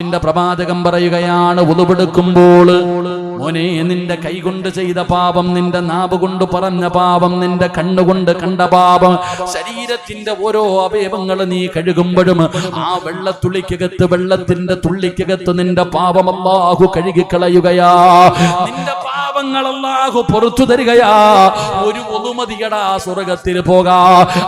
നിന്റെ പ്രവാചകം പറയുകയാണ്, ഉളുവെടുക്കുമ്പോൾ മോനെ, നിന്റെ കൈകൊണ്ട് ചെയ്ത പാപം, നിന്റെ നാവ് കൊണ്ട് പറഞ്ഞ പാപം, നിന്റെ കണ്ണുകൊണ്ട് കണ്ട പാപം, ശരീരത്തിന്റെ ഓരോ അവയവങ്ങൾ നീ കഴുകുമ്പോഴും ആ വെള്ളത്തുള്ളിക്കകത്ത്, വെള്ളത്തിന്റെ തുള്ളിക്കകത്ത് നിന്റെ പാപം അല്ലാഹു കഴുകിക്കളയുകയാ. നിന്റെ പാപങ്ങൾ അല്ലാഹു പുറത്തു തരികയാ. ഒരു ഒതുമതിയടാ സ്വർഗത്തിൽ പോകാ.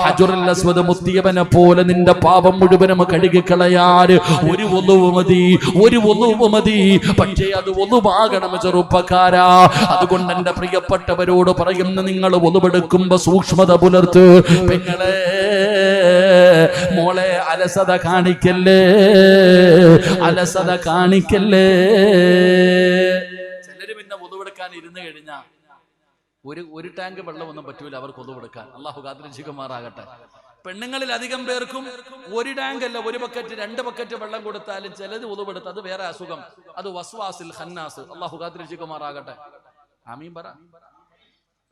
ഹജറുൽ അസ്വദ് മുത്തിയവനെ പോലെ നിന്റെ പാപം മുഴുവനും കഴുകിക്കളയാൻ ഒരു ഒതുവ് മതി. പക്ഷേ അത് ഒതുവാകണം ചെറുപ്പക്കാരാ. അതുകൊണ്ട് എന്റെ പ്രിയപ്പെട്ടവരോട് പറയുന്ന, നിങ്ങൾ ഒതുവെടുക്കുമ്പോ സൂക്ഷ്മത പുലർത്ത്. പെങ്ങളെ, മോളെ, അലസത കാണിക്കല്ലേ. ചിലര് പിന്നെ ഒതുവെടുക്കാൻ ഇരുന്ന് കഴിഞ്ഞാ ഒരു ടാങ്ക് വെള്ളമൊന്നും പറ്റൂല അവർക്ക് ഒതുവെടുക്കാൻ. അള്ളാഹു കാത്തിരക്ഷിക്കുമാറാകട്ടെ. പെണ്ണുങ്ങളിൽ അധികം പേർക്കും ഒരു ടാങ്ക് അല്ല, ഒരു ബക്കറ്റ്, 2 ബക്കറ്റ് വെള്ളം കൊടുത്താലും ചിലത് ഒതുവെടുത്ത്, അത് വേറെ അസുഖം, അത് വസ്വാസിൽ ഖന്നാസ്. അള്ളാഹു കാത്തിരക്ഷിക്കുമാറാകട്ടെ. ആമീൻ പറ.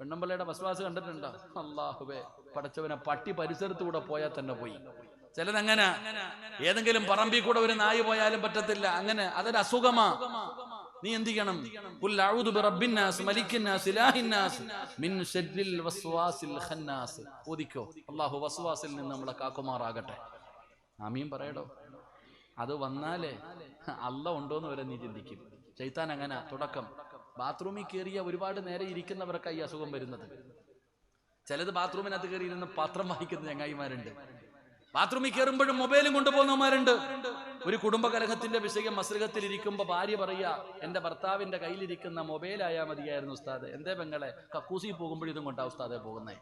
പെണ്ണമ്പള്ളയുടെ വസ്വാസ് കണ്ടിട്ടുണ്ടോ? അള്ളാഹുവേ, പടച്ചവനെ, പട്ടി പരിസരത്തൂടെ പോയാൽ തന്നെ പോയി. ചിലതങ്ങനെ, ഏതെങ്കിലും പറമ്പിൽ കൂടെ ഒരു നായ പോയാലും പറ്റത്തില്ല. അങ്ങനെ അതൊരു അസുഖമാ. നീ എന്ത് ചെയ്യണം? ഖുൽ അഊദു ബിറബ്ബിന്നാസ് മലിക്കിന്നാസ് ഇലാഹിന്നാസ് മിൻ ശർരിൽ വസ്വാസിൽ ഖന്നാസ്. ഓദിക്കോ. അല്ലാഹു വസ്വാസിൽ നിന്ന് നമ്മളെ കാക്കുമാറാകട്ടെ. ആമീൻ പറയടോ. അത് വന്നാലേ അല്ലാഹ് ഉണ്ടോന്ന് വരെ നീ ചിന്തിക്കും. ശൈത്താൻ അങ്ങനെ തുടക്കം. ബാത്റൂമിൽ കയറിയ ഒരുപാട് നേരെ ഇരിക്കുന്നവർക്കാണ് ഈ അസുഖം വരുന്നത്. ചിലത് ബാത്റൂമിനകത്ത് കയറി ഇരുന്ന് പാത്രം വഹിക്കുന്ന ചങ്ങായിമാരുണ്ട്. ബാത്റൂമിൽ കയറുമ്പോഴും മൊബൈലും കൊണ്ടുപോകുന്നവന്മാരുണ്ട്. ഒരു കുടുംബകലഹത്തിന്റെ വിഷയം മസ്രികത്തിൽ ഇരിക്കുമ്പോ ഭാര്യ പറയാ, എന്റെ ഭർത്താവിന്റെ കയ്യിലിരിക്കുന്ന മൊബൈലായാൽ മതിയായിരുന്നു ഉസ്താദ്. എന്തേ പെങ്ങളെ, കക്കൂസി പോകുമ്പോഴും ഇതും കൊണ്ടാ ഉസ്താദെ പോകുന്നേ.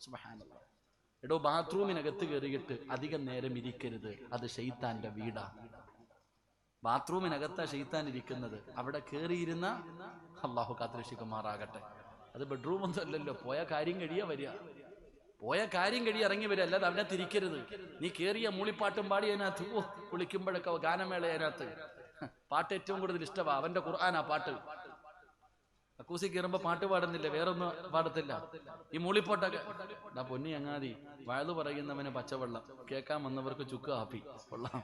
സുബ്ഹാനല്ലാഹ്. എടോ, ബാത്റൂമിനകത്ത് കയറിയിട്ട് അധികം നേരം ഇരിക്കരുത്. അത് ശൈത്താന്റെ വീടാ. ബാത്റൂമിനകത്താ ശൈത്താൻ ഇരിക്കുന്നത്. അവിടെ കയറിയിരുന്ന അല്ലാഹു കാത്തിരക്ഷിക്കുമാറാകട്ടെ. അത് ബെഡ്റൂം ഒന്നും അല്ലല്ലോ. പോയ കാര്യം കഴിയാ വരിക, ഇറങ്ങി വരിക. അല്ലാതെ അവനെ തിരിക്കരുത്. നീ കേറിയ മൂളിപ്പാട്ടും പാടി അതിനകത്ത് കുളിക്കുമ്പോഴൊക്കെ ഗാനമേള അതിനകത്ത് പാട്ട് ഏറ്റവും കൂടുതൽ ഇഷ്ടമാ. അവന്റെ ഖുർആനാ പാട്ട്. കക്കൂസി കയറുമ്പോ പാട്ട് പാടുന്നില്ല, വേറൊന്നും പാടത്തില്ല. ഈ മൂളിപ്പാട്ടൊക്കെ. പൊന്നി അങ്ങാതി, വഴുതു പറയുന്നവന് പച്ചവെള്ളം, കേൾക്കാൻ വന്നവർക്ക് ചുക്ക് കാപ്പി. കൊള്ളാം.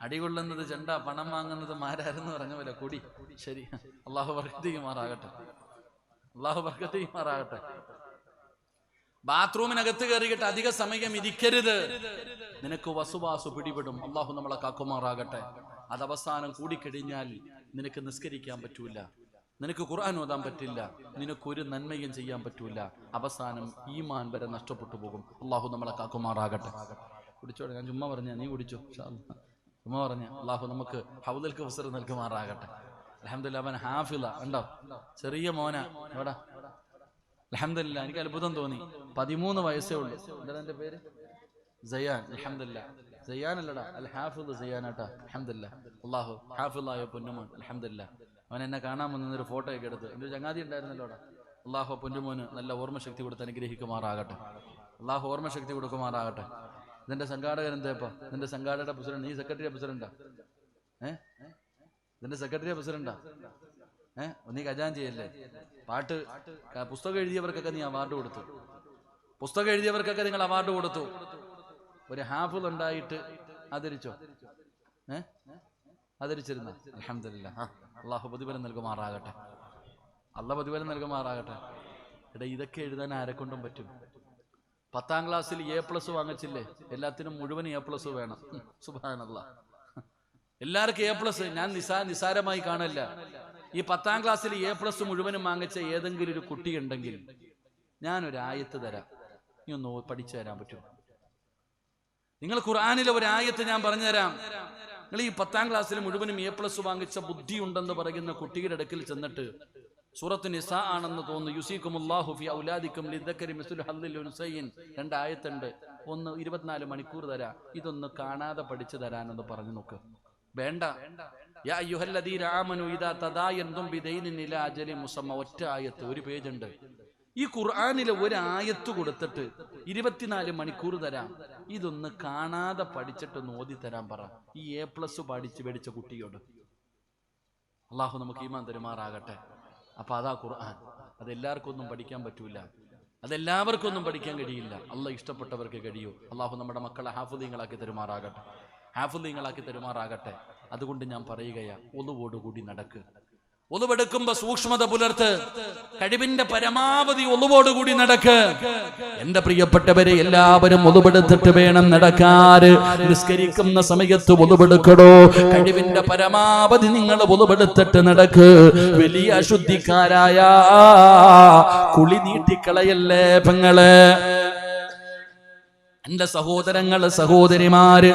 അടികൊള്ളുന്നത് ചെണ്ട, പണം വാങ്ങുന്നത് മാരാരെന്ന് പറഞ്ഞ പോലെ കൂടി. ശരി, അള്ളാഹു ബർക്കത്ത് ചെയ്യുമാറാകട്ടെ. ബാത്റൂമിനകത്ത് കയറിയിട്ട് അധിക സമയം ഇരിക്കരുത്. നിനക്ക് വസുവാസു പിടിപെടും. അള്ളാഹു നമ്മളെ കാക്കുമാറാകട്ടെ. അത് അവസാനം കൂടിക്കഴിഞ്ഞാൽ നിനക്ക് നിസ്കരിക്കാൻ പറ്റൂല, നിനക്ക് ഖുർആൻ ഓതാൻ പറ്റില്ല, നിനക്കൊരു നന്മയും ചെയ്യാൻ പറ്റൂല. അവസാനം ഈമാൻ വരെ നഷ്ടപ്പെട്ടു പോകും. അള്ളാഹു നമ്മളെ കാക്കുമാറാകട്ടെ. കുടിച്ചോടെ. ഞാൻ ചുമ്മാ പറഞ്ഞ, നീ കുടിച്ചോ. ചുമ്മാ പറഞ്ഞ. അള്ളാഹു നമുക്ക് ഹൗദൽ കൗസർ നൽകുമാറാകട്ടെ. അൽഹംദുലില്ലാഹ്. അവൻ ഹാഫിള ഉണ്ടോ? ചെറിയ മോന. എവിടാ? അൽഹംദുലില്ലാഹ്. എനിക്ക് അത്ഭുതം തോന്നി. 13 വയസ്സേ ഉള്ളൂ. എന്താ എന്റെ പേര്? സയ്യാൻ. അൽഹംദുലില്ലാഹ്. സയ്യാൻ അല്ലടാ, അൽ ഹാഫിദ് സയ്യാനാട്ടാ. അൽഹംദുലില്ലാഹ്. അല്ലാഹു ഹാഫിളായ പൊന്നുമോൻ. അൽഹംദുലില്ലാഹ്. അവൻ എന്നെ കാണാൻ വന്നൊരു ഫോട്ടോ ഒക്കെ എടുത്ത്. എൻ്റെ ഒരു ചങ്ങാതി ഉണ്ടായിരുന്നല്ലോ അവിടെ. അല്ലാഹു പൊന്നുമോന് നല്ല ഓർമ്മശക്തി കൊടുത്ത് അനുഗ്രഹിക്കുമാറാകട്ടെ. അല്ലാഹു ഓർമ്മശക്തി കൊടുക്കുമാറാകട്ടെ. ഇതിന്റെ സംഘാടകൻ എന്തേപ്പാ? ഇതിന്റെ സംഘാടകരുടെ പ്രസിഡന്റ്. നീ സെക്രട്ടറി പ്രസിഡന്റാ? ഇതിന്റെ സെക്രട്ടറി പ്രസിഡന്റാ? നീ ഖജാൻജിയല്ലേ? പാട്ട് പുസ്തകം എഴുതിയവർക്കൊക്കെ നീ അവാർഡ് കൊടുത്തു. നിങ്ങൾ അവാർഡ് കൊടുത്തു. ഒരു ഹാഫിൾ ഉണ്ടായിട്ട് ആദരിച്ചോ? ആദരിച്ചിരുന്ന? അൽഹംദുലില്ലാഹ്. അല്ലാഹു പ്രതിഫലം നൽകുമാറാകട്ടെ. എടാ, ഇതൊക്കെ എഴുതാൻ ആരെക്കൊണ്ടും പറ്റും? 10ാം ക്ലാസ്സിൽ A+ വാങ്ങിച്ചില്ലേ? എല്ലാത്തിനും മുഴുവൻ A+ വേണം. സുബ്ഹാനല്ലാഹ്. എല്ലാവർക്കും A+. ഞാൻ നിസാരമായി കാണല്ല. ഈ 10ാം ക്ലാസ്സിൽ A+ മുഴുവനും വാങ്ങിച്ച ഏതെങ്കിലും ഒരു കുട്ടിയുണ്ടെങ്കിൽ ഞാനൊരു ആയത്ത് തരാം, നീ ഒന്ന് പഠിച്ചു തരാൻ പറ്റും? നിങ്ങൾ ഖുർആനിലെ ഒരു ആയത്ത് ഞാൻ പറഞ്ഞു തരാം. നിങ്ങൾ ഈ 10ാം ക്ലാസ്സിൽ മുഴുവനും A+ വാങ്ങിച്ച ബുദ്ധിയുണ്ടെന്ന് പറയുന്ന കുട്ടിയുടെ അടുക്കൽ ചെന്നിട്ട്, സൂറത്ത് നിസാ ആണെന്ന് തോന്നുന്നു, യുസീകുമുല്ലാഹു ഫി ഔലാദിക്കും ലിദ്ദക്കരി മിസ്ലു ഹദ്ദിൽ ഉൻസയൈൻ, 2 ആയത്തുണ്ട്. ഒന്ന് 24 മണിക്കൂർ തരാം, ഇതൊന്ന് കാണാതെ പഠിച്ചു തരാനെന്ന് പറഞ്ഞു നോക്ക്. വേണ്ട. യാ അയ്യുഹല്ലദീന ആമനു ഇദാ തദായൻതും ബിദൈനിൻ ഇലാ അജലിൻ മുസമ്മ. ഒറ്റ ആയത്ത്, ഒരു പേജ് ഉണ്ട്. ഈ ഖുർആനിലെ ഒരു ആയത്ത് കൊടുത്തിട്ട് 24 മണിക്കൂർ തരാം, ഇതൊന്ന് കാണാതെ പഠിച്ചിട്ടൊന്ന് ഓതി തരാൻ പറ ഈ A+ പഠിച്ച കുട്ടിയോട്. അള്ളാഹു നമുക്ക് ഈമാൻ തരുമാറാകട്ടെ. അപ്പൊ അതാ ഖുർആൻ. അതെല്ലാവർക്കും ഒന്നും പഠിക്കാൻ പറ്റൂല, അതെല്ലാവർക്കും ഒന്നും പഠിക്കാൻ കഴിയില്ല. അള്ളാഹ് ഇഷ്ടപ്പെട്ടവർക്ക് കഴിയൂ. അള്ളാഹു നമ്മുടെ മക്കളെ ഹാഫിളീങ്ങളാക്കി തരുമാറാകട്ടെ. ഹാഫിളീങ്ങളാക്കി തരുമാറാകട്ടെ. അതുകൊണ്ട് ഞാൻ പറയുകയാ, ഒളുവോടുകൂടി നടക്ക്. ഒളുവെടുക്കുമ്പോ സൂക്ഷ്മത പുലർത്ത്. കഴിവിന്റെ പരമാവധി ഒളുവോടുകൂടി നടക്ക്. എന്റെ പ്രിയപ്പെട്ടവരെ, എല്ലാവരും ഒളുവെടുത്തിട്ട് വേണം നടക്കാൻ. നിസ്കരിക്കുന്ന സമയത്ത് ഒളുവെടുക്കടോ. കഴിവിന്റെ പരമാവധി നിങ്ങൾ ഒളുവെടുത്തിട്ട് നടക്ക്. വലിയ അശുദ്ധിക്കാരായ കുളി നീട്ടിക്കളയല്ലേ പെങ്ങള്. എന്റെ സഹോദരങ്ങള്, സഹോദരിമാര്,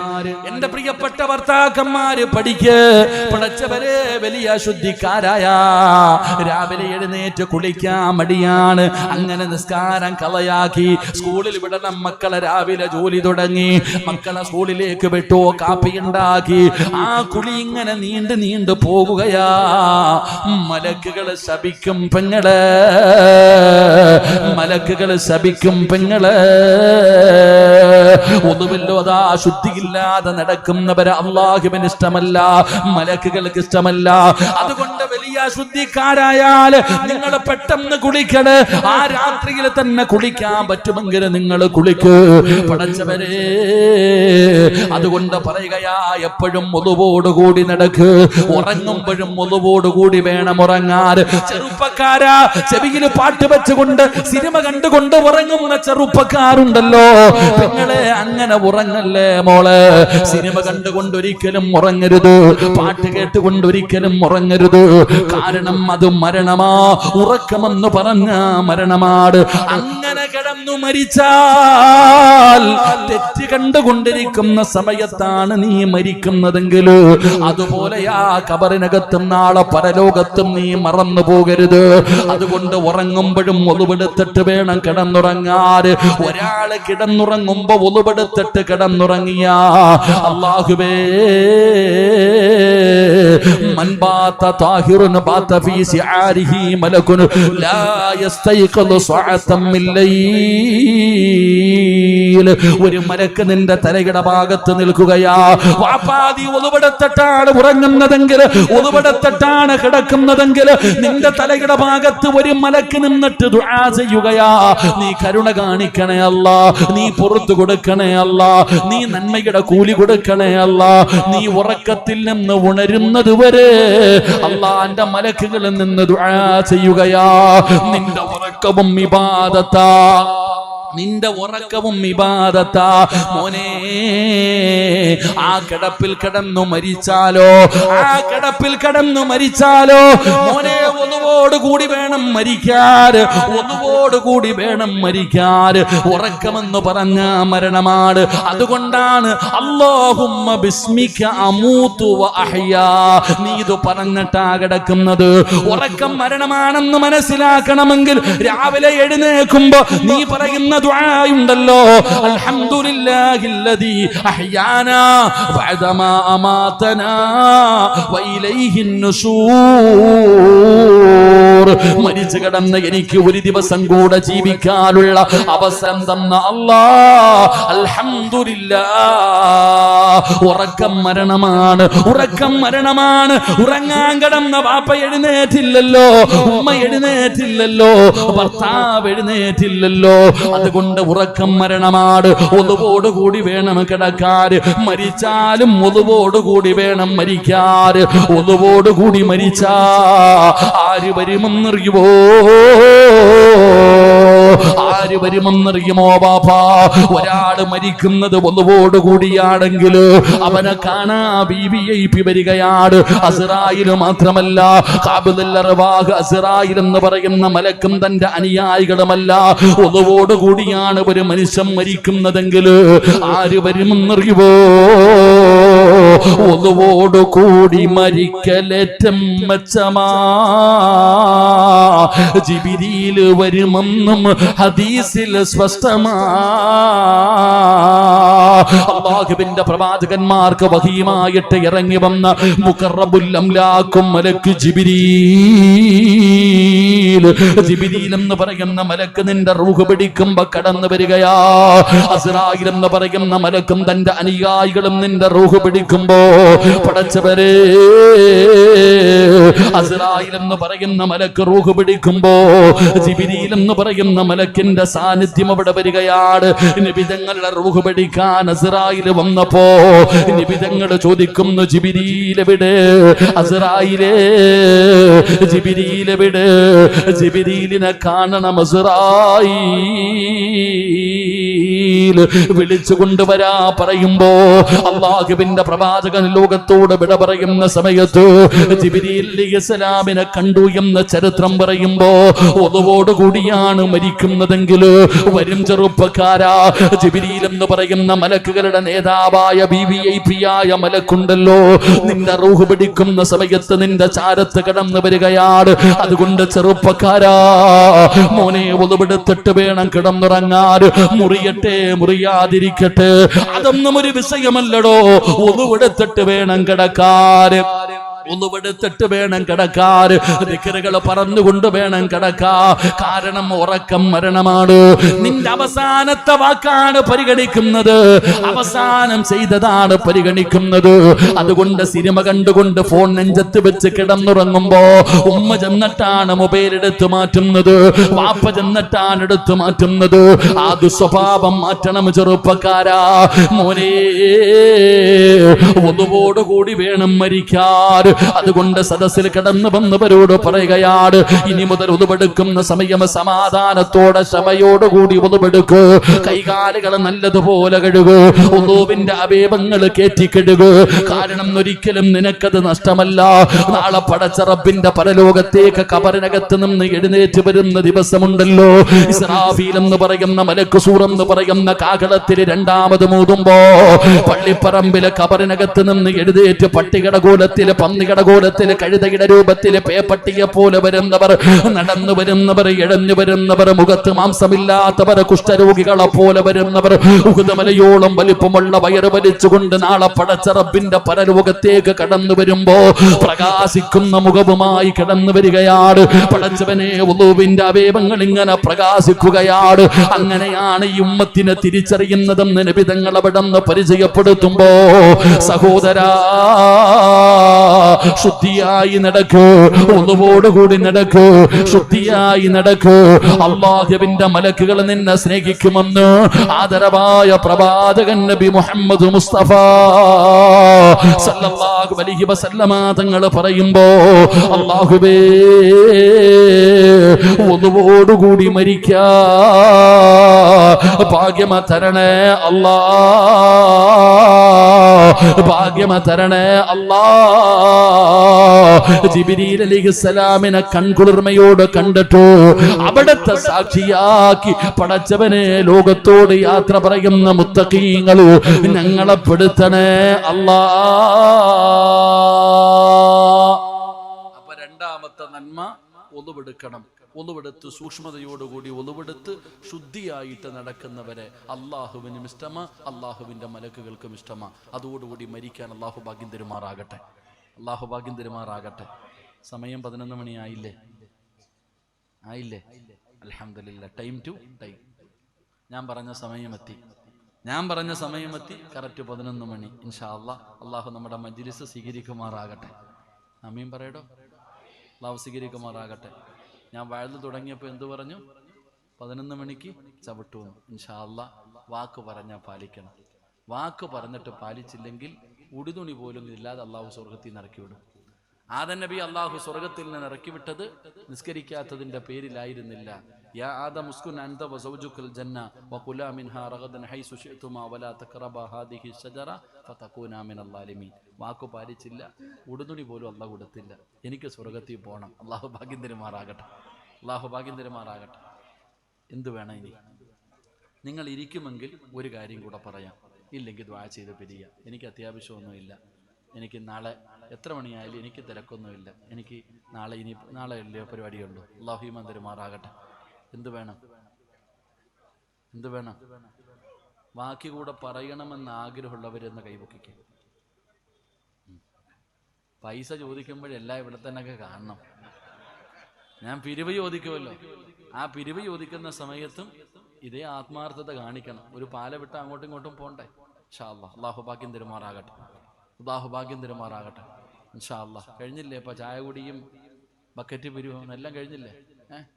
എന്റെ പ്രിയപ്പെട്ട ഭർത്താക്കന്മാര്, പഠിക്ക്. പഠിച്ചവരെ, വലിയ അശുദ്ധിക്കാരായ രാവിലെ എഴുന്നേറ്റ് കുളിക്കാൻ മടിയാണ്. അങ്ങനെ നിസ്കാരം കളയാക്കി സ്കൂളിൽ വിടണം മക്കളെ. രാവിലെ ജോലി തുടങ്ങി, മക്കളെ സ്കൂളിലേക്ക് വിട്ടു, കാപ്പി ഉണ്ടാക്കി. ആ കുളി ഇങ്ങനെ നീണ്ടു പോകുകയാ. മലക്കുകൾ ശപിക്കും പെങ്ങള്, മലക്കുകൾ ശപിക്കും പെങ്ങള്. ഒന്നുമില്ലാതെ ശുദ്ധിയില്ലാതെ നടക്കുന്നവരെ അല്ലാഹുവിന് ഇഷ്ടമല്ല, മലക്കുകൾക്ക് ഇഷ്ടമല്ല. അതുകൊണ്ട് വലിയ ശുദ്ധിക്കാരായാൽ നിങ്ങൾ പെട്ടെന്ന് കുളിക്കണേ. ആ രാത്രിയിൽ തന്നെ കുളിക്കാൻ പറ്റുമെങ്കിൽ നിങ്ങൾ കുളിക്ക്. പടച്ചവരെ, അതുകൊണ്ട് പറയുകയാ, എപ്പോഴും ഒളുവോടുകൂടി നടക്ക്. ഉറങ്ങുമ്പോഴും ഒളുവോടുകൂടി വേണം ഉറങ്ങാൻ. ചെറുപ്പക്കാരാ, ചെവിയിൽ പാട്ട് വെച്ചുകൊണ്ട് സിനിമ കണ്ടുകൊണ്ട് ഉറങ്ങുന്ന ചെറുപ്പക്കാരുണ്ടല്ലോ. നിങ്ങളെ അങ്ങനെ ഉറങ്ങല്ലേ മോളെ. സിനിമ കണ്ടുകൊണ്ടൊരിക്കലും ഉറങ്ങരുത്, പാട്ട് കേട്ടുകൊണ്ടൊരിക്കലും ഉറങ്ങരുത്. കാരണം അത് മരണമാ. ഉറക്കമെന്ന് പറഞ്ഞ മരണമാണ്. അങ്ങനെ കിടന്നു മരിച്ചാൽ തെറ്റ് കണ്ടുകൊണ്ടിരിക്കുന്ന സമയത്താണ് നീ മരിക്കുന്നതെങ്കിൽ അതുപോലെയാ കബറിനകത്തും നാളെ പരലോകത്തും നീ മറന്നു പോകരുത്. അതുകൊണ്ട് ഉറങ്ങുമ്പോഴും ഒളുവെടുത്തിട്ട് വേണം കിടന്നുറങ്ങാൻ. ഒരാള് കിടന്നുറങ്ങുമ്പോ ഒളുവെടുത്തിട്ട് കിടന്നുറങ്ങിയ അല്ലാഹുവേ, മൻ ബാത താഹിറുൻ ബാത ഫീ സിആരിഹി മലകുൻ ലാ യസ്തൈഖദു സഅതം മിൻ ലൈൽ. ഒരു മലക്ക് നിന്റെ തലയുടെ ഭാഗത്ത് നിൽക്കുകയാ. വാപ്പാതി ഒളുവെടുത്തിട്ടാണ് ഉറങ്ങുന്നതെങ്കിൽ, ഒളുവെടുത്തിട്ടാണ് കിടക്കുന്നതെങ്കിൽ നിന്റെ തലയുടെ ഭാഗത്ത് ഒരു മലക്ക് നിന്നിട്ട് ദുആ ചെയ്യുകയാ. നീ കരുണ കാണിക്കണേ അല്ലാ, നീ പുറത്തു കൊടുക്കണേ അല്ലാ, നീ നന്മയുടെ കൂലി കൊടുക്കണേ അല്ലാ. നീ ഉറക്കത്തിൽ നിന്ന് ഉണരുന്നത് വരെ അല്ലാഹുവിന്റെ മലക്കുകളിൽ നിന്ന് ദുആ ചെയ്യുകയാ. നിന്റെ ഉറക്കവും ഇബാദത്താ, നിന്റെ ഉറക്കവും ഇബാദത്താ മോനെ. ആ കിടപ്പിൽ കിടന്നു മരിച്ചാലോ, ആ കിടപ്പിൽ കിടന്നു മരിച്ചാലോ മോനെ, ഒന്നുവോടുകൂടി വേണം മരിക്കാൻ, ഒന്നുവോടുകൂടി വേണം മരിക്കാൻ. ഉറക്കമെന്ന് പറഞ്ഞ മരണമാണ്. അതുകൊണ്ടാണ് അല്ലാഹുമ്മ ബിസ്മിക അമൂതു വ അഹ്യാ. നീ ഇത് പറഞ്ഞിട്ടാ കിടക്കുന്നത്. ഉറക്കം മരണമാണെന്ന് മനസ്സിലാക്കണമെങ്കിൽ രാവിലെ എഴുന്നേൽക്കുമ്പോ നീ പറയുന്ന ദുആയുണ്ടല്ലോ, അൽഹംദുലില്ലാഹില്ലദീ അഹ്യാനാ ബഅദമാ അമാതനാ വഇലൈഹിൻ നുശൂർ. മരിച്ചു കിടന്ന് എനിക്ക് ഒരു ദിവസം കൂടെ ജീവിക്കാനുള്ള അവസരം തന്ന അല്ലാഹ്, അൽഹംദുലില്ലാഹ്. ഉറക്കം മരണമാണ്, ഉറക്കം മരണമാണ്. ഉറങ്ങാൻ കിടന്ന വാപ്പ എഴുന്നേറ്റില്ലല്ലോ, ഉമ്മ എഴുന്നേറ്റില്ലല്ലോ, ഭർത്താവ് എഴുന്നേറ്റില്ലല്ലോ. അതുകൊണ്ട് ഉറക്കം മരണമാണ്. ഒളുവോടുകൂടി വേണം കിടക്കാൻ. മരിച്ചാലും ഒളുവോടുകൂടി വേണം മരിക്കാൻ. ഒളുവോടുകൂടി മരിച്ചാ ആര് വരുമെന്നറിയുമോ? ആര് വരുമെന്നറിയുമോ ബാപ്പാ? ഒരാള് മരിക്കുന്നത് ഒളുവോടുകൂടിയാണെങ്കിൽ അവനെ കാണാ VIP വരികയാണ്. അസ്റായിൽ മാത്രമല്ല, ഖാബിദുൽ അർവാഹ് അസ്റായിൽ എന്ന് പറയുന്ന മലക്കും തന്റെ അനുയായികളുമല്ല. ഒളുവോടുകൂടിയാണ് ഒരു മനുഷ്യൻ മരിക്കുന്നതെങ്കിൽ ആര് വരുമെന്നറിയുമോ? ഒളുവോടുകൂടി മരിക്കലേറ്റം മെച്ചമാ. ജിബ്രീൽ വരുമെന്നും ഹദീസിൽ സ്പഷ്ടമാ. അല്ലാഹുവിന്റെ പ്രവാചകന്മാർക്ക് വഹീമായിട്ട് ഇറങ്ങി വന്ന മുഖറബുൽ അംലാക്കും മലക്ക് ജിബ്രീൽ. ജിബ്രീൽ എന്ന് പറയുന്ന മലക്ക് നിന്റെ റൂഹ് പിടിക്കുമ്പോ കടന്നു വരികയാ. അസ്റായിൽ എന്ന് പറയുന്ന മലക്കും തന്റെ അനുയായികളും നിന്റെ റൂഹ് പിടിക്കുമ്പോ പടച്ചവരെ അസ്റായിൽ എന്ന് പറയുന്ന മലക്ക് റൂഹ് പിടിക്കുമ്പോ ജിബ്രീൽ എന്ന് പറയുന്ന മലക്കിന്റെ സാന്നിധ്യം അവിടെ വരികയാണ്. നബി തങ്ങളുടെ റൂഹ് പിടിക്കാൻ അസ്റായിൽ വന്നപ്പോ നബി തങ്ങൾ ചോദിക്കുന്നു, ജിബ്രീൽ എവിടെ? അസ്റായിലേ, ജിബ്രീൽ എവിടെ? ജിബ്രീലിനെ കാണണം അസ്റായീൽ, വിളിച്ചു കൊണ്ടുവരാ പറയുമ്പോ അല്ലാഹുവിന്റെ പ്രവാചകൻ ലോകത്തോട് വിട പറയുന്ന സമയത്ത് ജിബ്രീൽ അലൈഹിസ്സലാമിനെ കണ്ടു എന്ന ചരിത്രം പറയുമ്പോ ഒതുവോട് കൂടിയാണ് മരിക്കുന്നതെങ്കിൽ വരും ചെറുപ്പക്കാരാ, ജിബ്രീൽ എന്ന് പറയുന്ന മലക്കുകളുടെ നേതാവായ വിവിഐപിയായ മലക്കുണ്ടല്ലോ, നിന്റെ റൂഹ് പിടിക്കുന്ന സമയത്ത് നിന്റെ ചാരത്ത് കടന്നു വരികയാണ്. അതുകൊണ്ട് ചെറുപ്പക്കാരാ, മോനെ ഒതുവെടുത്തിട്ട് വേണം കിടന്നുറങ്ങാൻ. മുറിയട്ടെ മുറിയാതിരിക്കട്ടെ അതൊന്നും ഒരു വിഷയമല്ലടോ. ഒതുവെടുത്തിട്ട് വേണം കിടക്കാൻ, ഒന്നുപെടുത്തിട്ട് വേണം കിടക്കാൻ, ദിക്റുകൾ പറഞ്ഞുകൊണ്ട് വേണം കിടക്കാ. കാരണം ഉറക്കം മരണമാണ്. നിന്റെ അവസാനത്തെ വാക്കാണ് പരിഗണിക്കുന്നത്, അവസാനം ചെയ്തതാണ് പരിഗണിക്കുന്നത്. അതുകൊണ്ട് സിനിമ കണ്ടുകൊണ്ട് ഫോൺ നെഞ്ചത്ത് വെച്ച് കിടന്നുറങ്ങുമ്പോ ഉമ്മ ചെന്നിട്ടാണ് മൊബൈൽ എടുത്തു മാറ്റുന്നത്, വാപ്പ ചെന്നിട്ടാണ് എടുത്തു മാറ്റുന്നത്. ആ ദുസ്വഭാവം മാറ്റണം ചെറുപ്പക്കാരാ. മോനെ ഒന്നുകൂടി വേണം മരിക്കാൻ. അതുകൊണ്ട് സദസ്സിൽ കടന്നു വന്നവരോട് പറയുകയാണ്, ഇനി മുതൽ ഉതുവെടുക്കുന്ന സമയം സമാധാനത്തോടെ ക്ഷമയോടുകൂടി ഉതുവെടുക്ക്. കൈകാലുകൾ നല്ലതുപോലെ കഴുകു, ഉദുവിന്റെ അവയവങ്ങൾ കയറ്റിക്കെടുകു. കാരണം ഒരിക്കലും നിനക്കത് നഷ്ടമല്ല. നാളെ പടച്ച റബ്ബിന്റെ പരലോകത്തേക്ക് ഖബറിനകത്ത് നിന്ന് എഴുന്നേറ്റ് വരുന്ന ദിവസമുണ്ടല്ലോ. ഇസ്രാഫീൽ എന്ന് പറയുന്ന മലക്ക് സൂർ എന്ന് പറയുന്ന കാഹളത്തിൽ രണ്ടാമത് മൂതുമ്പോ പള്ളിപ്പറമ്പിലെ ഖബറിനകത്ത് നിന്ന് എഴുന്നേറ്റ് പട്ടികയുടെ കോലത്തിൽ പന്നികയുടെ കോലത്തിൽ കഴുതയുടെ രൂപത്തിൽ പേപ്പട്ടിയെ പോലെ വരുന്നവർ, നടന്നു വരുന്നവർ, ഇഴഞ്ഞു വരുന്നവർ, മുഖത്ത് മാംസമില്ലാത്തവർ, കുഷ്ഠരോഗികളെ പോലെ വരുന്നവർ, ഉഹുദമലയോളം വലിപ്പമുള്ള വയറ് വലിച്ചുകൊണ്ട് നാളെ പടച്ച റബ്ബിന്റെ പരലോകത്തേക്ക് കടന്നു വരുമ്പോ പ്രകാശിക്കുന്ന മുഖവുമായി കടന്നു വരികയാണ്. പടച്ചവനെ ഉളൂവിന്റെ അവയവങ്ങൾ ഇങ്ങനെ പ്രകാശിക്കുകയാണ്. അങ്ങനെയാണ് ഈ ഉമ്മത്തിനെ തിരിച്ചറിയുന്നതെന്ന് നബി തങ്ങൾ അവിടെ നിന്ന് പരിചയപ്പെടുത്തുമ്പോ, സഹോദരാ ശുദ്ധിയായി നടക്കൂ, ഒന്നുകൂടി നടക്കൂ, ശുദ്ധിയായി നടക്കൂ. അല്ലാഹുവിന്റെ മലക്കുകൾ നിന്നെ സ്നേഹിക്കുമെന്ന് ആദരവായ പ്രവാചകൻ നബി മുഹമ്മദ് മുസ്തഫ സല്ലല്ലാഹു അലൈഹി വസല്ലമ തങ്ങൾ പറയുമ്പോ, അല്ലാഹുവേ ഒന്നുകൂടി മരിക്കാ ഭാഗ്യമ തരണേ അല്ലാ, ഭാഗ്യമ തരണേ അല്ലാ. ജിബ്രീൽ അലൈഹിസ്സലാമിനെ കൺകുളിർമയോട് കണ്ടിട്ടു അവിടത്തെ സാക്ഷിയാക്കി പടച്ചവനെ ലോകത്തോട് യാത്ര പറയുന്ന മുത്തഖീങ്ങൾ ഞങ്ങളെ പെടുത്തണേ അല്ലാ. അപ്പൊ രണ്ടാമത്തെ നന്മ ഒന്നുവെടുക്കണം. ഒന്നുവെടുത്ത് സൂക്ഷ്മതയോടുകൂടി ഒന്നുവെടുത്ത് ശുദ്ധിയായിട്ട് നടക്കുന്നവരെ അള്ളാഹുവിനും ഇഷ്ടമാ, അള്ളാഹുവിന്റെ മലക്കുകൾക്കും ഇഷ്ടമാ. അതോടുകൂടി മരിക്കാൻ അള്ളാഹു ഭാഗ്യം തരുമാറാകട്ടെ, അള്ളാഹു ഭാഗ്യം തരുമാറാകട്ടെ. സമയം 11 മണി ആയില്ലേ? അൽഹംദുലില്ലാ. Time to time. ഞാൻ പറഞ്ഞ സമയമെത്തി. കറക്റ്റ് 11 മണി. ഇൻഷാ അല്ലാഹ് അള്ളാഹു നമ്മുടെ മജ്ലിസ് സ്വീകരിക്കുമാറാകട്ടെ. ആമീൻ പറയടോ. അള്ളാഹു സ്വീകരിക്കുമാറാകട്ടെ. ഞാൻ വഴുത് തുടങ്ങിയപ്പോൾ എന്തു പറഞ്ഞു? 11 മണിക്ക് ചവിട്ടുന്നു. ഇൻഷാ അല്ലാഹ് വാക്ക് പറഞ്ഞാൽ പാലിക്കണം. വാക്ക് പറഞ്ഞിട്ട് പാലിച്ചില്ലെങ്കിൽ ഉടുതുണി പോലും ഇല്ലാതെ അള്ളാഹു സ്വർഗത്തിൽ നിന്ന് ഇറക്കി വിടും. ആദം നബി അള്ളാഹു സ്വർഗത്തിൽ നിന്ന് ഇറക്കി വിട്ടത് നിസ്കരിക്കാത്തതിന്റെ പേരിലായിരുന്നില്ല. യാ ആദം ഉസ്കുൻ അൻത വസൗജുകൽ ജന്ന വകുലാ മിൻഹാ റഗദൻ ഹൈസു ശിഅ്തുമാ വലാ തഖറബാ ഹാദിഹി ശജറ ഫതകൂനാ മിനൽ ളാലിമീൻ. വാക്ക് പാലിച്ചില്ല, ഉടുതുണി പോലും അള്ളാഹു കൊടുത്തില്ല. എനിക്ക് സ്വർഗത്തിൽ പോകണം. അള്ളാഹു ഭാഗ്യം തരുമാറാകട്ടെ, അള്ളാഹു ഭാഗ്യം തരുമാറാകട്ടെ. എന്ത് വേണം ഇനി? നിങ്ങൾ ഇരിക്കുമെങ്കിൽ ഒരു കാര്യം കൂടെ പറയാം, ഇല്ലെങ്കിൽ ദ്വാ ചെയ്ത് പിരിയുക. എനിക്ക് അത്യാവശ്യമൊന്നുമില്ല. എനിക്ക് നാളെ എത്ര മണിയായാലും എനിക്ക് തിരക്കൊന്നുമില്ല. എനിക്ക് നാളെ അല്ലേ പരിപാടിയുള്ളൂ. അല്ലാഹു ഈമാൻ തരുമാറാകട്ടെ. എന്ത് വേണം? ബാക്കി കൂടെ പറയണമെന്ന് ആഗ്രഹമുള്ളവരെന്ന് കൈപൊക്കിക്കും. പൈസ ചോദിക്കുമ്പോഴെല്ലാം ഇവിടെ തന്നെയൊക്കെ കാണണം. ഞാൻ പിരിവ് ചോദിക്കുമല്ലോ, ആ പിരിവ് ചോദിക്കുന്ന സമയത്തും ഇതേ ആത്മാർത്ഥത കാണിക്കണം. ഒരു പാല വിട്ട് അങ്ങോട്ടും ഇങ്ങോട്ടും പോണ്ടേ? ഇൻഷാ അല്ലാഹ് അല്ലാഹു ഭാഗ്യം തരുമാറാകട്ടെ, അല്ലാഹു ഭാഗ്യം തരുമാറാകട്ടെ. ഇൻഷാ അല്ലാഹ്. കഴിഞ്ഞില്ലേ ഇപ്പൊ ചായ കുടിയും ബക്കറ്റ് പിരിവും എല്ലാം കഴിഞ്ഞില്ലേ?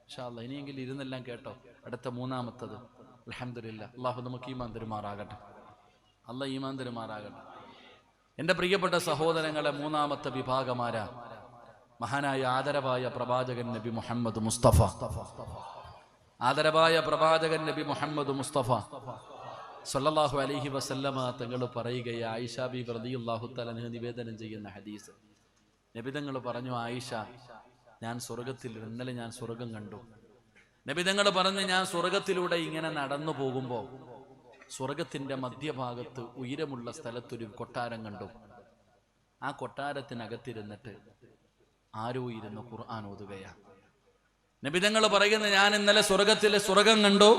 ഇൻഷാ അല്ലാഹ്. ഇനിയെങ്കിലും ഇരുന്നെല്ലാം കേട്ടോ. അടുത്ത മൂന്നാമത്തത് അൽഹംദുലില്ലാഹ്. അള്ളാഹു നമുക്ക് ഈമാൻ തരുമാറാകട്ടെ. അല്ലാഹ് ഈമാൻ തരുമാറാകട്ടെ. എൻ്റെ പ്രിയപ്പെട്ട സഹോദരങ്ങളെ, മൂന്നാമത്തെ വിഭാഗമാരാ മഹാനായ ആദരവായ പ്രവാചകൻ നബി മുഹമ്മദ് മുസ്തഫ. ആദരവായ പ്രവാചകൻ നബി മുഹമ്മദ് മുസ്തഫ സല്ലല്ലാഹു അലൈഹി വസല്ലമ തങ്ങൾ പറയുകയെ ആയിഷ ബീബി റളിയല്ലാഹു തആല അൻഹ നിവേദനം ചെയ്യുന്ന ഹദീസ്. നബി തങ്ങൾ പറഞ്ഞു, ആയിഷ, ഞാൻ സ്വർഗത്തിൽ ഇന്നലെ ഞാൻ സ്വർഗം കണ്ടു. നബി തങ്ങൾ പറഞ്ഞു, ഞാൻ സ്വർഗത്തിലൂടെ ഇങ്ങനെ നടന്നു പോകുമ്പോൾ സ്വർഗത്തിന്റെ മധ്യഭാഗത്ത് ഉയരമുള്ള സ്ഥലത്തൊരു കൊട്ടാരം കണ്ടു. ആ കൊട്ടാരത്തിനകത്തിരുന്നിട്ട് ആരോ ഇരുന്ന് ഖുർആൻ ഓതുകയാണ്. നബി തങ്ങൾ പറയുന്നു, ഞാൻ ഇന്നലെ സ്വർഗം കണ്ടു.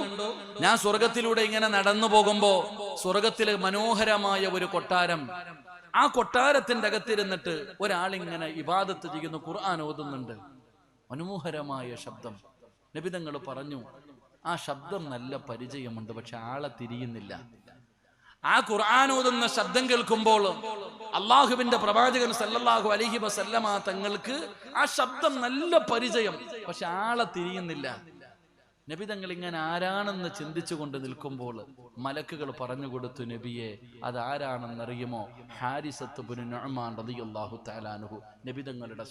ഞാൻ സ്വർഗത്തിലൂടെ ഇങ്ങനെ നടന്നു പോകുമ്പോ സ്വർഗത്തിലെ മനോഹരമായ ഒരു കൊട്ടാരം, ആ കൊട്ടാരത്തിന്റെ അകത്തിരുന്നിട്ട് ഒരാളിങ്ങനെ ഇബാദത്ത് ചെയ്യുന്നു, ഖുർആൻ ഓതുന്നുണ്ട്. മനോഹരമായ ശബ്ദം. നബി തങ്ങൾ പറഞ്ഞു, ആ ശബ്ദം നല്ല പരിചയമുണ്ട്, പക്ഷെ ആളെ തിരിയുന്നില്ല. ആ ഖുർആൻ ഓതുന്ന ശബ്ദം കേൾക്കുമ്പോൾ അള്ളാഹുവിന്റെ പ്രവാചകൻ സല്ലല്ലാഹു അലൈഹി വസല്ലമ തങ്ങൾക്ക് ആ ശബ്ദം നല്ല പരിചയം, പക്ഷെ ആളെ തിരിയുന്നില്ല. നബി തങ്ങൾ ഇങ്ങനെ ആരാണെന്ന് ചിന്തിച്ചു കൊണ്ട് നിൽക്കുമ്പോൾ മലക്കുകൾ പറഞ്ഞു കൊടുത്തു, നബിയെ, അതാരാണെന്നറിയുമോ? ഹാരിസത്ത് ബിൻ നുഅ്മാൻ റളിയല്ലാഹു തആല അൻഹു. നബി തങ്ങളുടെ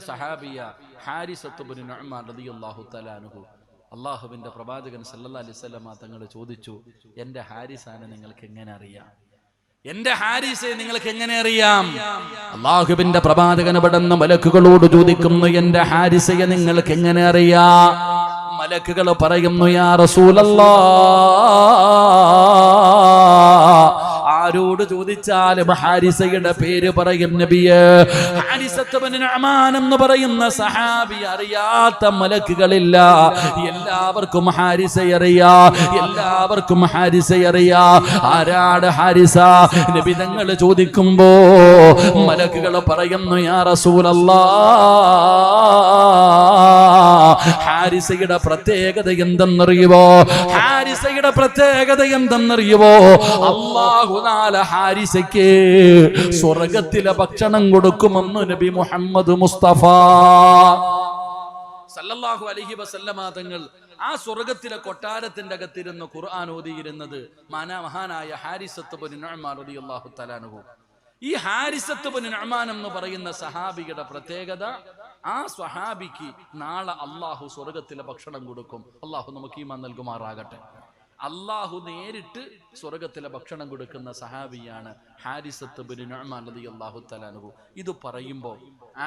സഹാബിയ ഹാരിസത്ത് ബിൻ നുഅ്മാൻ റളിയല്ലാഹു തആല അൻഹു. അള്ളാഹുവിന്റെ പ്രവാചകൻ സല്ലല്ലാഹു അലൈഹി വസല്ലമ തങ്ങൾ ചോദിച്ചു, എന്റെ ഹാരിസാനെ നിങ്ങൾക്ക് എങ്ങനെ അറിയാം? എന്റെ ഹാരിസയെ നിങ്ങൾക്ക് എങ്ങനെ അറിയാം? അള്ളാഹുവിന്റെ പ്രവാചകൻ പെടുന്ന മലക്കുകളോട് ചോദിക്കുന്നു, എന്റെ ഹാരിസയെ നിങ്ങൾക്ക് എങ്ങനെ അറിയാം? മലക്കുകൾ പറയുന്നു, യാ റസൂലല്ലാഹ്, ആരോട് ചോദിച്ചാലും ഹാരിസയുടെ പേര് പറയും നബിയെ. ഹാരിസത്ത് ബിൻ നുഅ്മാൻ എന്ന് പറയുന്ന സഹാബി അറിയാത്ത മലക്കുകളില്ല. എല്ലാവർക്കും ഹാരിസയെ അറിയാം. ആരാണ് ഹാരിസ? നബി തങ്ങൾ ചോദിക്കുമ്പോ മലക്കുകൾ പറയുന്നു, യാ റസൂലല്ലാഹ്, ഹാരിസയുടെ പ്രത്യേകത എന്തെന്നറിയുവോ? അല്ലാഹു ഹാരിസയ്ക്ക് സ്വർഗത്തിലെ ഭക്ഷണം കൊടുക്കുമെന്ന് നബി മുഹമ്മദ് മുസ്തഫ സല്ലല്ലാഹു അലൈഹി വസല്ലമ തങ്ങൾ ആ സ്വർഗത്തിലെ കൊട്ടാരത്തിന്റെ അകത്തിരുന്ന് ഖുർആൻ ഓതിയിരുന്നത് മഹാനായ ഹാരിസത്ത് ബിൻ നുഅ്മാൻ റളിയല്ലാഹു തആല അൻഹു. ഈ ഹാരിസത്ത് ബിൻ നുഅ്മാൻ എന്ന് പറയുന്ന സഹാബിയുടെ പ്രത്യേകത, ആ സ്വഹാബിക്ക് നാളെ അള്ളാഹു സ്വർഗത്തിലെ ഭക്ഷണം കൊടുക്കും. അള്ളാഹു നമുക്ക് ഈമാൻ നൽകുമാറാകട്ടെ. അള്ളാഹു നേരിട്ട് സ്വർഗത്തിലെ ഭക്ഷണം കൊടുക്കുന്ന സഹാബിയാണ് ഹാരിസത്ത് ബിൻ നുഅ്മാൻ റളിയല്ലാഹു തആല അൻഹു. ഇത് പറയുമ്പോൾ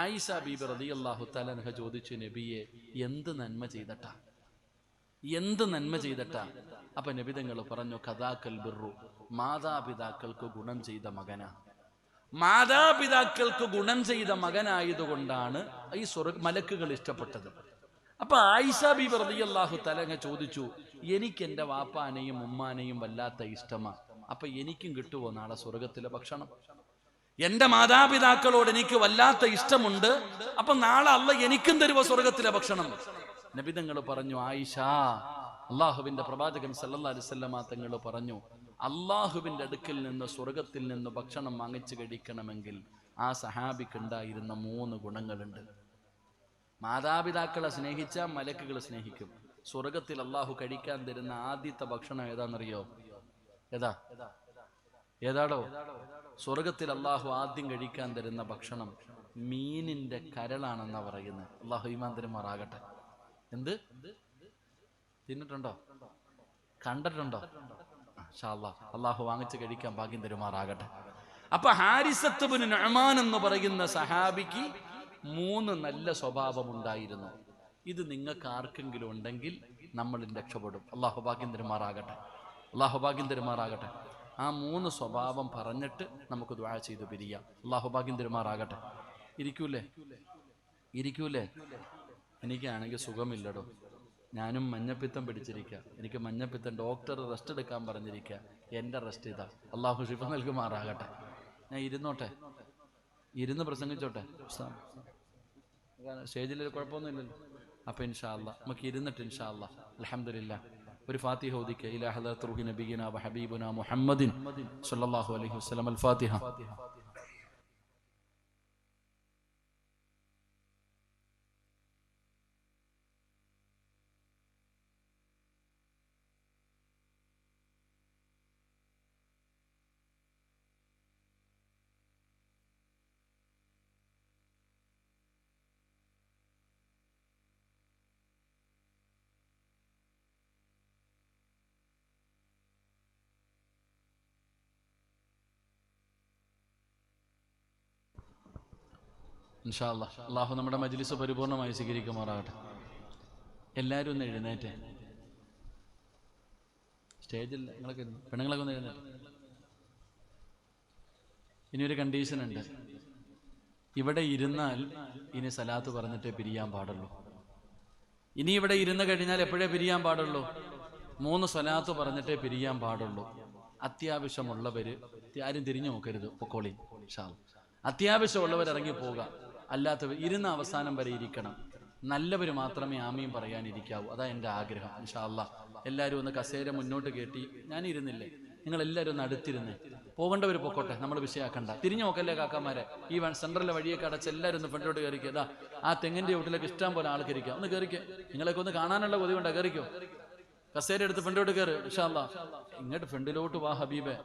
ആയിഷ ബീബി റളിയല്ലാഹു തആല അൻഹ ചോദിച്ചു, നബിയെ, എന്ത് നന്മ ചെയ്തിട്ടാ? അപ്പൊ നബി തങ്ങൾ പറഞ്ഞു, കദാക്കൽ ബിർറു, മാതാപിതാക്കൾക്ക് ഗുണം ചെയ്ത മകനായതുകൊണ്ടാണ് ഈ മലക്കുകൾ ഇഷ്ടപ്പെട്ടത്. അപ്പൊ ആയിഷ ബീബി റളിയല്ലാഹു തആല അൻഹ ചോദിച്ചു, എനിക്ക് എൻ്റെ വാപ്പാനെയും ഉമ്മാനെയും വല്ലാത്ത ഇഷ്ടമാ, അപ്പൊ എനിക്കും കിട്ടുമോ നാളെ സ്വർഗത്തിലെ ഭക്ഷണം? എന്റെ മാതാപിതാക്കളോട് എനിക്ക് വല്ലാത്ത ഇഷ്ടമുണ്ട്, അപ്പൊ നാളെ അല്ലാഹ് എനിക്കും തരുമോ സ്വർഗത്തിലെ ഭക്ഷണം? നബി തങ്ങൾ പറഞ്ഞു, ആയിഷ, അള്ളാഹുവിന്റെ പ്രവാചകൻ സല്ലല്ലാഹു അലൈഹി വസല്ലമ തങ്ങൾ പറഞ്ഞു, അള്ളാഹുവിന്റെ അടുക്കൽ നിന്ന് സ്വർഗത്തിൽ നിന്ന് ഭക്ഷണം വാങ്ങിച്ചു കഴിക്കണമെങ്കിൽ ആ സഹാബിക്ക് ഉണ്ടായിരുന്ന 3 ഗുണങ്ങളുണ്ട്. മാതാപിതാക്കളെ സ്നേഹിച്ച മലക്കുകൾ സ്നേഹിക്കും. സ്വർഗത്തിൽ അള്ളാഹു കഴിക്കാൻ തരുന്ന ആദ്യത്തെ ഭക്ഷണം ഏതാണെന്നറിയോ? ഏതാടോ? സ്വർഗത്തിൽ അള്ളാഹു ആദ്യം കഴിക്കാൻ തരുന്ന ഭക്ഷണം മീനിന്റെ കരളാണെന്നാ പറയുന്നത്. അള്ളാഹു ഈമാൻ തരുമാറാകട്ടെ. എന്ത് തിന്നിട്ടുണ്ടോ? കണ്ടിട്ടുണ്ടോ? അള്ളാഹു വാങ്ങിച്ച് കഴിക്കാൻ ഭാഗ്യം തരുമാറാകട്ടെ. അപ്പൊ ഹാരിസത്ത് ബിൻ നുഅ്മാൻ എന്ന് പറയുന്ന സഹാബിക്ക് 3 നല്ല സ്വഭാവം ഉണ്ടായിരുന്നു. ഇത് നിങ്ങൾക്ക് ആർക്കെങ്കിലും ഉണ്ടെങ്കിൽ നമ്മൾ രക്ഷപ്പെടും. അള്ളാഹു ഭാഗ്യം തരുമാറാകട്ടെ. ആ 3 സ്വഭാവം പറഞ്ഞിട്ട് നമുക്ക് ദുആ ചെയ്തു പിരിയാം. അള്ളാഹു ഭാഗ്യം തരുമാറാകട്ടെ. ഇരിക്കൂലേ? എനിക്കാണെങ്കിൽ സുഖമില്ലടോ. ഞാനും മഞ്ഞപ്പിത്തം പിടിച്ചിരിക്കുക. എനിക്ക് മഞ്ഞപ്പിത്തം, ഡോക്ടർ റെസ്റ്റ് എടുക്കാൻ പറഞ്ഞിരിക്കുക. എൻ്റെ റെസ്റ്റ് ഇതാ. അള്ളാഹു ശിഫ നൽകുമാറാകട്ടെ. ഞാൻ ഇരുന്ന് പ്രസംഗിച്ചോട്ടെ. സ്റ്റേജിൽ കുഴപ്പമൊന്നുമില്ലല്ലോ. അപ്പൊ ഇൻഷാ അല്ലാഹ് നമുക്ക് ഇരുന്നിട്ട് ഇൻഷാ അല്ലാഹ് അൽഹംദുലില്ലാഹ് ഒരു ഫാത്തിഹ ഓദിക്കുക. ഇലാ ഹദറത്ത് റൂഹി നബിയിനാ വ ഹബീബുനാ മുഹമ്മദിൻ സ്വല്ലല്ലാഹു അലൈഹി വസല്ലം. അൽ ഫാത്തിഹ. ഇൻഷാ അല്ലാഹ്. അള്ളാഹു നമ്മുടെ മജ്ലിസ് പരിപൂർണമായി സ്വീകരിക്കുമാറാകട്ടെ. എല്ലാവരും ഒന്ന് എഴുന്നേറ്റേ. സ്റ്റേജിൽ നിങ്ങളൊക്കെ പെണ്ണുങ്ങളൊക്കെ ഒന്ന് എഴുന്നേറ്റ്. ഇനിയൊരു കണ്ടീഷൻ ഉണ്ട്. ഇവിടെ ഇരുന്നാൽ ഇനി സലാത്ത് പറഞ്ഞിട്ടേ പിരിയാൻ പാടുള്ളൂ. ഇനി ഇവിടെ ഇരുന്ന് കഴിഞ്ഞാൽ എപ്പോഴേ പിരിയാൻ പാടുള്ളൂ? 3 സ്വലാത്ത് പറഞ്ഞിട്ടേ പിരിയാൻ പാടുള്ളൂ. അത്യാവശ്യമുള്ളവര് ആരും തിരിഞ്ഞു നോക്കരുത്, പൊക്കോളി. അത്യാവശ്യമുള്ളവർ ഇറങ്ങി പോവുക. അല്ലാത്തവർ ഇരുന്ന അവസാനം വരെ ഇരിക്കണം. നല്ലവർ മാത്രമേ ആമീൻ പറയാനിരിക്കാവൂ. അതാ എൻ്റെ ആഗ്രഹം. ഇൻഷാ അല്ലാഹ് എല്ലാവരും ഒന്ന് കസേര മുന്നോട്ട് കയറ്റി. ഞാൻ ഇരുന്നില്ലേ, നിങ്ങളെല്ലാവരും ഒന്ന് അടുത്തിരുന്ന്. പോകേണ്ടവർ പൊക്കോട്ടെ, നമ്മൾ വിഷയാക്കണ്ട. തിരിഞ്ഞു നോക്കല്ലേ കാക്കമാരെ. ഈ സെൻട്രലിലെ വഴിയൊക്കെ അടച്ച് എല്ലാവരും ഒന്ന് ഫ്രണ്ടോട്ട് കയറിക്കുക. അതാ ആ തെങ്ങിൻ്റെ വീട്ടിലേക്ക് ഇഷ്ടം പോലെ ആൾ കയറിക്കുക. ഒന്ന് കയറിക്കുക. നിങ്ങളൊക്കെ ഒന്ന് കാണാനുള്ള കൊതി കൊണ്ടാ. കയറിക്കോ, കസേര എടുത്ത് ഫ്രണ്ടോട്ട് കയറി. ഇൻഷാ അല്ലാഹ് ഇങ്ങോട്ട് ഫ്രണ്ടിലോട്ട് വാ ഹബീബെ.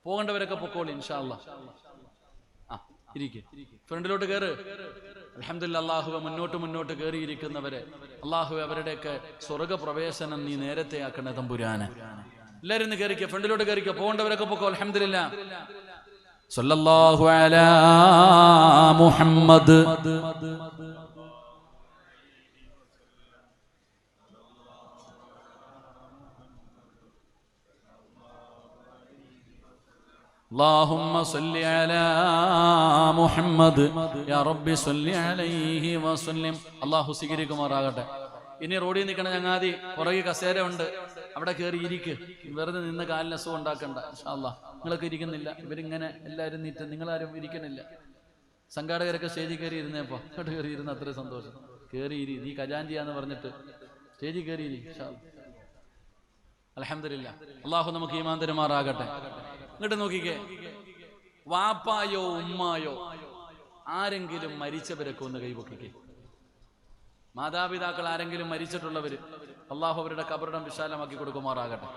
പോകേണ്ടവരൊക്കെ പൊക്കോളി. ഇൻഷാ അല്ലാഹ് ഇരിക്കെ, ഫ്രണ്ടിലോട്ട് കയറ്. അൽഹംദുലില്ലാ, അല്ലാഹുവേ മുന്നോട്ട് കയറിയിരിക്കുന്നവരെ അല്ലാഹുവേ അവരുടെയൊക്കെ സ്വർഗപ്രവേശനം നീ നേരത്തെ ആക്കണേ തമ്പുരാനെ. എല്ലാവരും ഒന്ന് കയറിക്കുക, ഫ്രണ്ടിലോട്ട് കയറിക്കുക. പോകേണ്ടവരൊക്കെ പൊക്കോ. അൽഹംദുലില്ലാ. സ്വല്ലല്ലാഹു അലാ മുഹമ്മദ്. اللهم صل على محمد يا رب صل عليه وسلم. അല്ലാഹു സ്വീകരിക്കുമാറാകട്ടെ. ഇനി റോഡിൽ നിൽക്കണ ചങ്ങാതി പുറകെ കസേര ഉണ്ട്, അവിടെ കയറി ഇരിക്ക്. വെറുതെ നിന്ന് കാലിന് അസുഖം ഉണ്ടാക്കണ്ട. ഇൻഷാ അല്ലാഹ് നിങ്ങളൊക്കെ ഇരിക്കുന്നില്ല, ഇവരിങ്ങനെ എല്ലാവരും നീറ്റ്, നിങ്ങളാരും ഇരിക്കണില്ല. സംഘാടകരൊക്കെ സ്റ്റേജിൽ കയറി ഇരുന്നേപ്പോ അങ്ങോട്ട് കയറി ഇരുന്ന് അത്രയും സന്തോഷം. കയറി ഇരി, നീ ഖജാൻജിയാന്ന് പറഞ്ഞിട്ട് സ്റ്റേജിൽ കയറി ഇരി. ഇൻഷാ അല്ലാഹ് അൽഹംദുലില്ലാ. അല്ലാഹു നമുക്ക് ഈമാൻ തരുമാറാകട്ടെ. ഇങ്ങോട്ട് നോക്കിക്കേ, വാപ്പായോ ഉമ്മായോ ആരെങ്കിലും മരിച്ചവരൊക്കെ ഒന്ന് കൈപൊക്കിക്കേ. മാതാപിതാക്കൾ ആരെങ്കിലും മരിച്ചിട്ടുള്ളവര് അള്ളാഹു അവരുടെ കബറിടം വിശാലമാക്കി കൊടുക്കുമാറാകട്ടെ,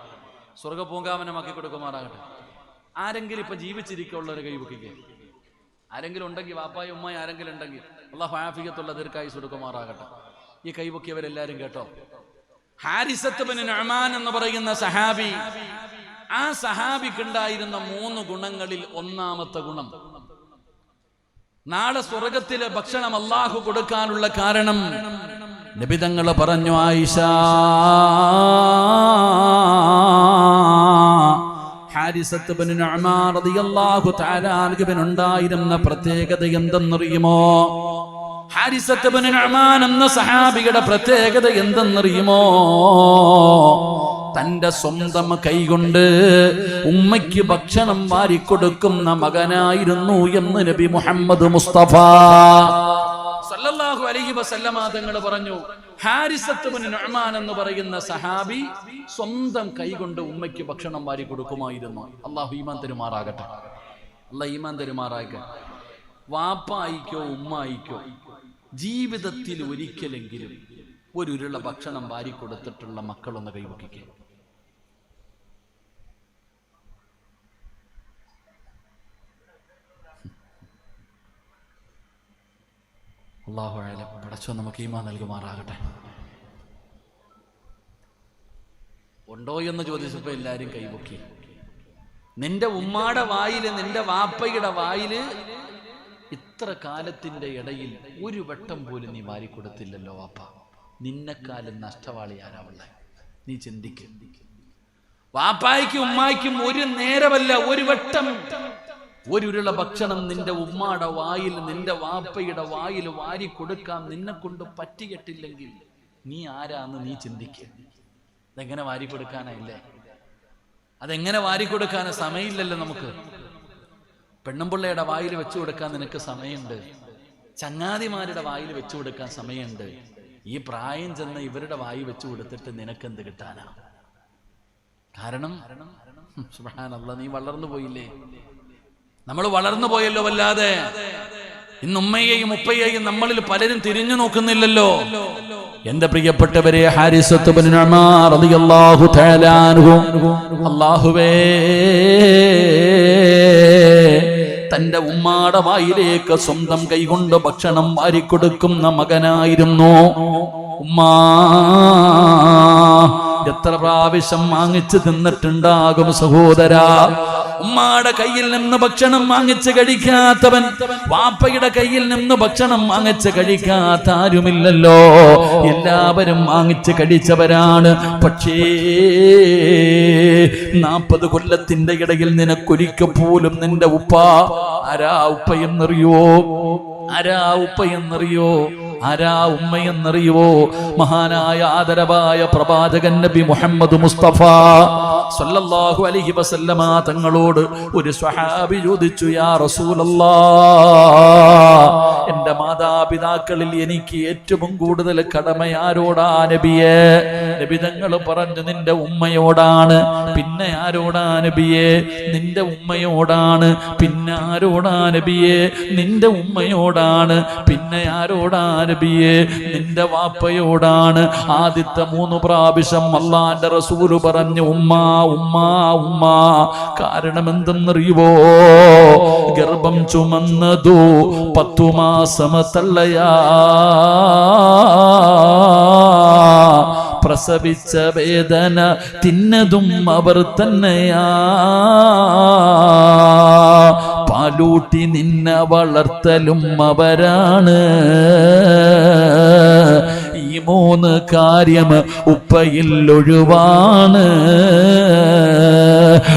സ്വർഗപൂങ്കാവനമാക്കി കൊടുക്കുമാറാകട്ടെ. ആരെങ്കിലും ഇപ്പൊ ജീവിച്ചിരിക്കുള്ളവരെ കൈപൊക്കിക്കേ. ആരെങ്കിലും ഉണ്ടെങ്കിൽ, വാപ്പായോ ഉമ്മായോ ആരെങ്കിലും ഉണ്ടെങ്കിൽ അള്ളാഹു ആഫിയത്തുള്ള ദീർഘായുസ്സ് കൊടുക്കുമാറാകട്ടെ. ഈ കൈപൊക്കിയവരെല്ലാരും കേട്ടോ. ഹാരിസത്ത് ബിൻ നുഅ്മാൻ എന്ന് പറയുന്ന സഹാബി, ആ സഹാബിക്കുണ്ടായിരുന്ന 3 ഗുണങ്ങളിൽ ഒന്നാമത്തെ ഗുണം, നാളെ സ്വർഗത്തിലെ ഭക്ഷണം അല്ലാഹു കൊടുക്കാനുള്ള കാരണം നബി തങ്ങൾ പറഞ്ഞു, ആയിഷ, ഹാരിസത്ത് ബിൻ നുഅ്മാൻ റളിയല്ലാഹു തആല അൻഹുവിനുണ്ടായിരുന്ന പ്രത്യേകത എന്തെന്നറിയുമോ? ഹാരിസത്ത് ബിൻ നുഅ്മാൻ എന്ന സഹാബിയുടെ പ്രത്യേകത എന്തെന്നറിയുമോ? തന്റെ സ്വന്തം കൈകൊണ്ട് ഉമ്മയ്ക്ക് ഭക്ഷണം വാരിക്കൊടുക്കുന്ന മകനായിരുന്നു എന്ന് നബി മുഹമ്മദ് മുസ്തഫ സല്ലല്ലാഹു അലൈഹി വസല്ലമ തങ്ങൾ പറഞ്ഞു. ഹാരിസത്ത് ബിൻ നുഅ്മാൻ എന്ന് പറയുന്ന സഹാബി സ്വന്തം കൈകൊണ്ട് ഉമ്മയ്ക്ക് ഭക്ഷണം വാരിക്കൊടുക്കുമായിരുന്നു. അല്ലാഹു ഈമാൻ തരുമാറാകട്ടെ. അല്ലാഹു ഈമാൻ തരുമാറാകട്ടെ. വാപ്പായിക്കോ ഉമ്മായിക്കോ ജീവിതത്തിൽ ഒരിക്കലെങ്കിലും ഒരു ഉരുള ഭക്ഷണം വാരിക്കൊടുത്തിട്ടുള്ള മക്കളൊന്ന് കൈവക്കിക്കുക. അല്ലാഹു അഅലം. പടച്ചോൻ നമുക്ക് ഈമാൻ നൽകുമാറാകട്ടെ. ഉണ്ടോ എന്ന് ചോദിച്ചപ്പോൾ എല്ലാവരും കൈവക്കി. നിന്റെ ഉമ്മാടെ വായില്, നിന്റെ വാപ്പയുടെ വായില് ഇത്ര കാലത്തിന്റെ ഇടയിൽ ഒരു വട്ടം പോലും നീ വാരിക്കൊടുത്തില്ലല്ലോ വാപ്പ. നിന്നെക്കാലം നഷ്ടവാളി ആരാവുള്ള? നീ ചിന്തിക്കും. വാപ്പായ്ക്കും ഉമ്മായ്ക്കും ഒരു നേരമല്ല, ഒരു വട്ടം ഒരു ഉരുള ഭക്ഷണം നിന്റെ ഉമ്മാടെ വായിൽ, നിന്റെ വാപ്പയുടെ വായിൽ വാരി കൊടുക്കാൻ നിന്നെ കൊണ്ട് പറ്റിയിട്ടില്ലെങ്കിൽ നീ ആരാന്ന് നീ ചിന്തിക്കുക. അതെങ്ങനെ വാരിക്കൊടുക്കാനായില്ലേ? അതെങ്ങനെ വാരിക്കൊടുക്കാനാ? സമയമില്ലല്ലോ നമുക്ക്. പെണ്ണുമ്പിള്ളയുടെ വായിൽ വെച്ചു കൊടുക്കാൻ നിനക്ക് സമയമുണ്ട്, ചങ്ങാതിമാരുടെ വായിൽ വെച്ചു കൊടുക്കാൻ സമയമുണ്ട്. ഈ പ്രായം ചെന്ന് ഇവരുടെ വായി വെച്ചു കൊടുത്തിട്ട് നിനക്കെന്ത് കിട്ടാനാ? കാരണം സുബ്ഹാനല്ലാഹ്, നീ വളർന്നു പോയില്ലേ? നമ്മൾ വളർന്നു പോയല്ലോ വല്ലാതെ. ഇന്ന് ഉമ്മയെയും ഉപ്പയെയും നമ്മളിൽ പലരും തിരിഞ്ഞു നോക്കുന്നില്ലല്ലോ. എന്റെ പ്രിയപ്പെട്ടവരെ, ഹാരിസത്ത് ബിൻ നുഅ്മാൻ റളിയല്ലാഹു തആല അൻഹു അല്ലാഹുവേ തന്റെ ഉമ്മാടെ വായിലേക്ക് സ്വന്തം കൈകൊണ്ട് ഭക്ഷണം വാരിക്കൊടുക്കുന്ന മകനായിരുന്നു. ഉമ്മാ, എത്ര പ്രാവശ്യം വാങ്ങിച്ച് തിന്നിട്ടുണ്ടാകും സഹോദരാ. ഉമ്മാടെ കയ്യിൽ നിന്ന് ഭക്ഷണം വാങ്ങിച്ച് കഴിക്കാത്തവൻ, വാപ്പയുടെ കയ്യിൽ നിന്ന് ഭക്ഷണം വാങ്ങിച്ച് കഴിക്കാത്ത ആരുമില്ലല്ലോ. എല്ലാവരും വാങ്ങിച്ച് കഴിച്ചവരാണ്. പക്ഷേ 40 കൊല്ലത്തിന്റെ ഇടയിൽ നിനക്കൊരിക്കൽ പോലും നിന്റെ ഉപ്പ ആരാ ഉപ്പയെന്നറിയോ? ആരാ ഉപ്പയെന്നറിയോ? ആരാ ഉമ്മയെന്നറിയോ? മഹാനായ ആദരവായ പ്രവാചകൻ നബി മുഹമ്മദ് മുസ്തഫ സല്ലല്ലാഹു അലൈഹി വസല്ലമ തങ്ങളോട് ഒരു സ്വഹാബി ചോദിച്ചു, യാ റസൂലല്ലാഹ്, എന്റെ മാതാപിതാക്കളിൽ എനിക്ക് ഏറ്റവും കൂടുതൽ കടമ ആരോടാ നബിയേ? നബി തങ്ങൾ പറഞ്ഞു, നിന്റെ ഉമ്മയോടാണ്. പിന്നെ ആരോടാ നബിയേ? നിന്റെ ഉമ്മയോടാണ്. പിന്നെ ആരോടാ നബിയേ? നിന്റെ ഉമ്മയോടാണ്. പിന്നെ ആരോടാ നബിയേ? നിന്റെ വാപ്പയോടാണ്. ആദ്യത്തെ 3 പ്രാവശ്യം അല്ലാഹുവിന്റെ റസൂല് പറഞ്ഞു ഉമ്മ ഉമ്മ ഉമ്മ. കാരണം എന്തെന്നറിയുവോ? ഗർഭം ചുമന്നതു 10 മാസം തള്ളയാ, പ്രസവിച്ച വേദന തിന്നതും അവർ തന്നെയാ, പാലൂട്ടി നിന്നെ വളർത്തലും അവരാണ്. ഈ 3 കാര്യം ഉപ്പയിൽ ഒഴിവാണ്.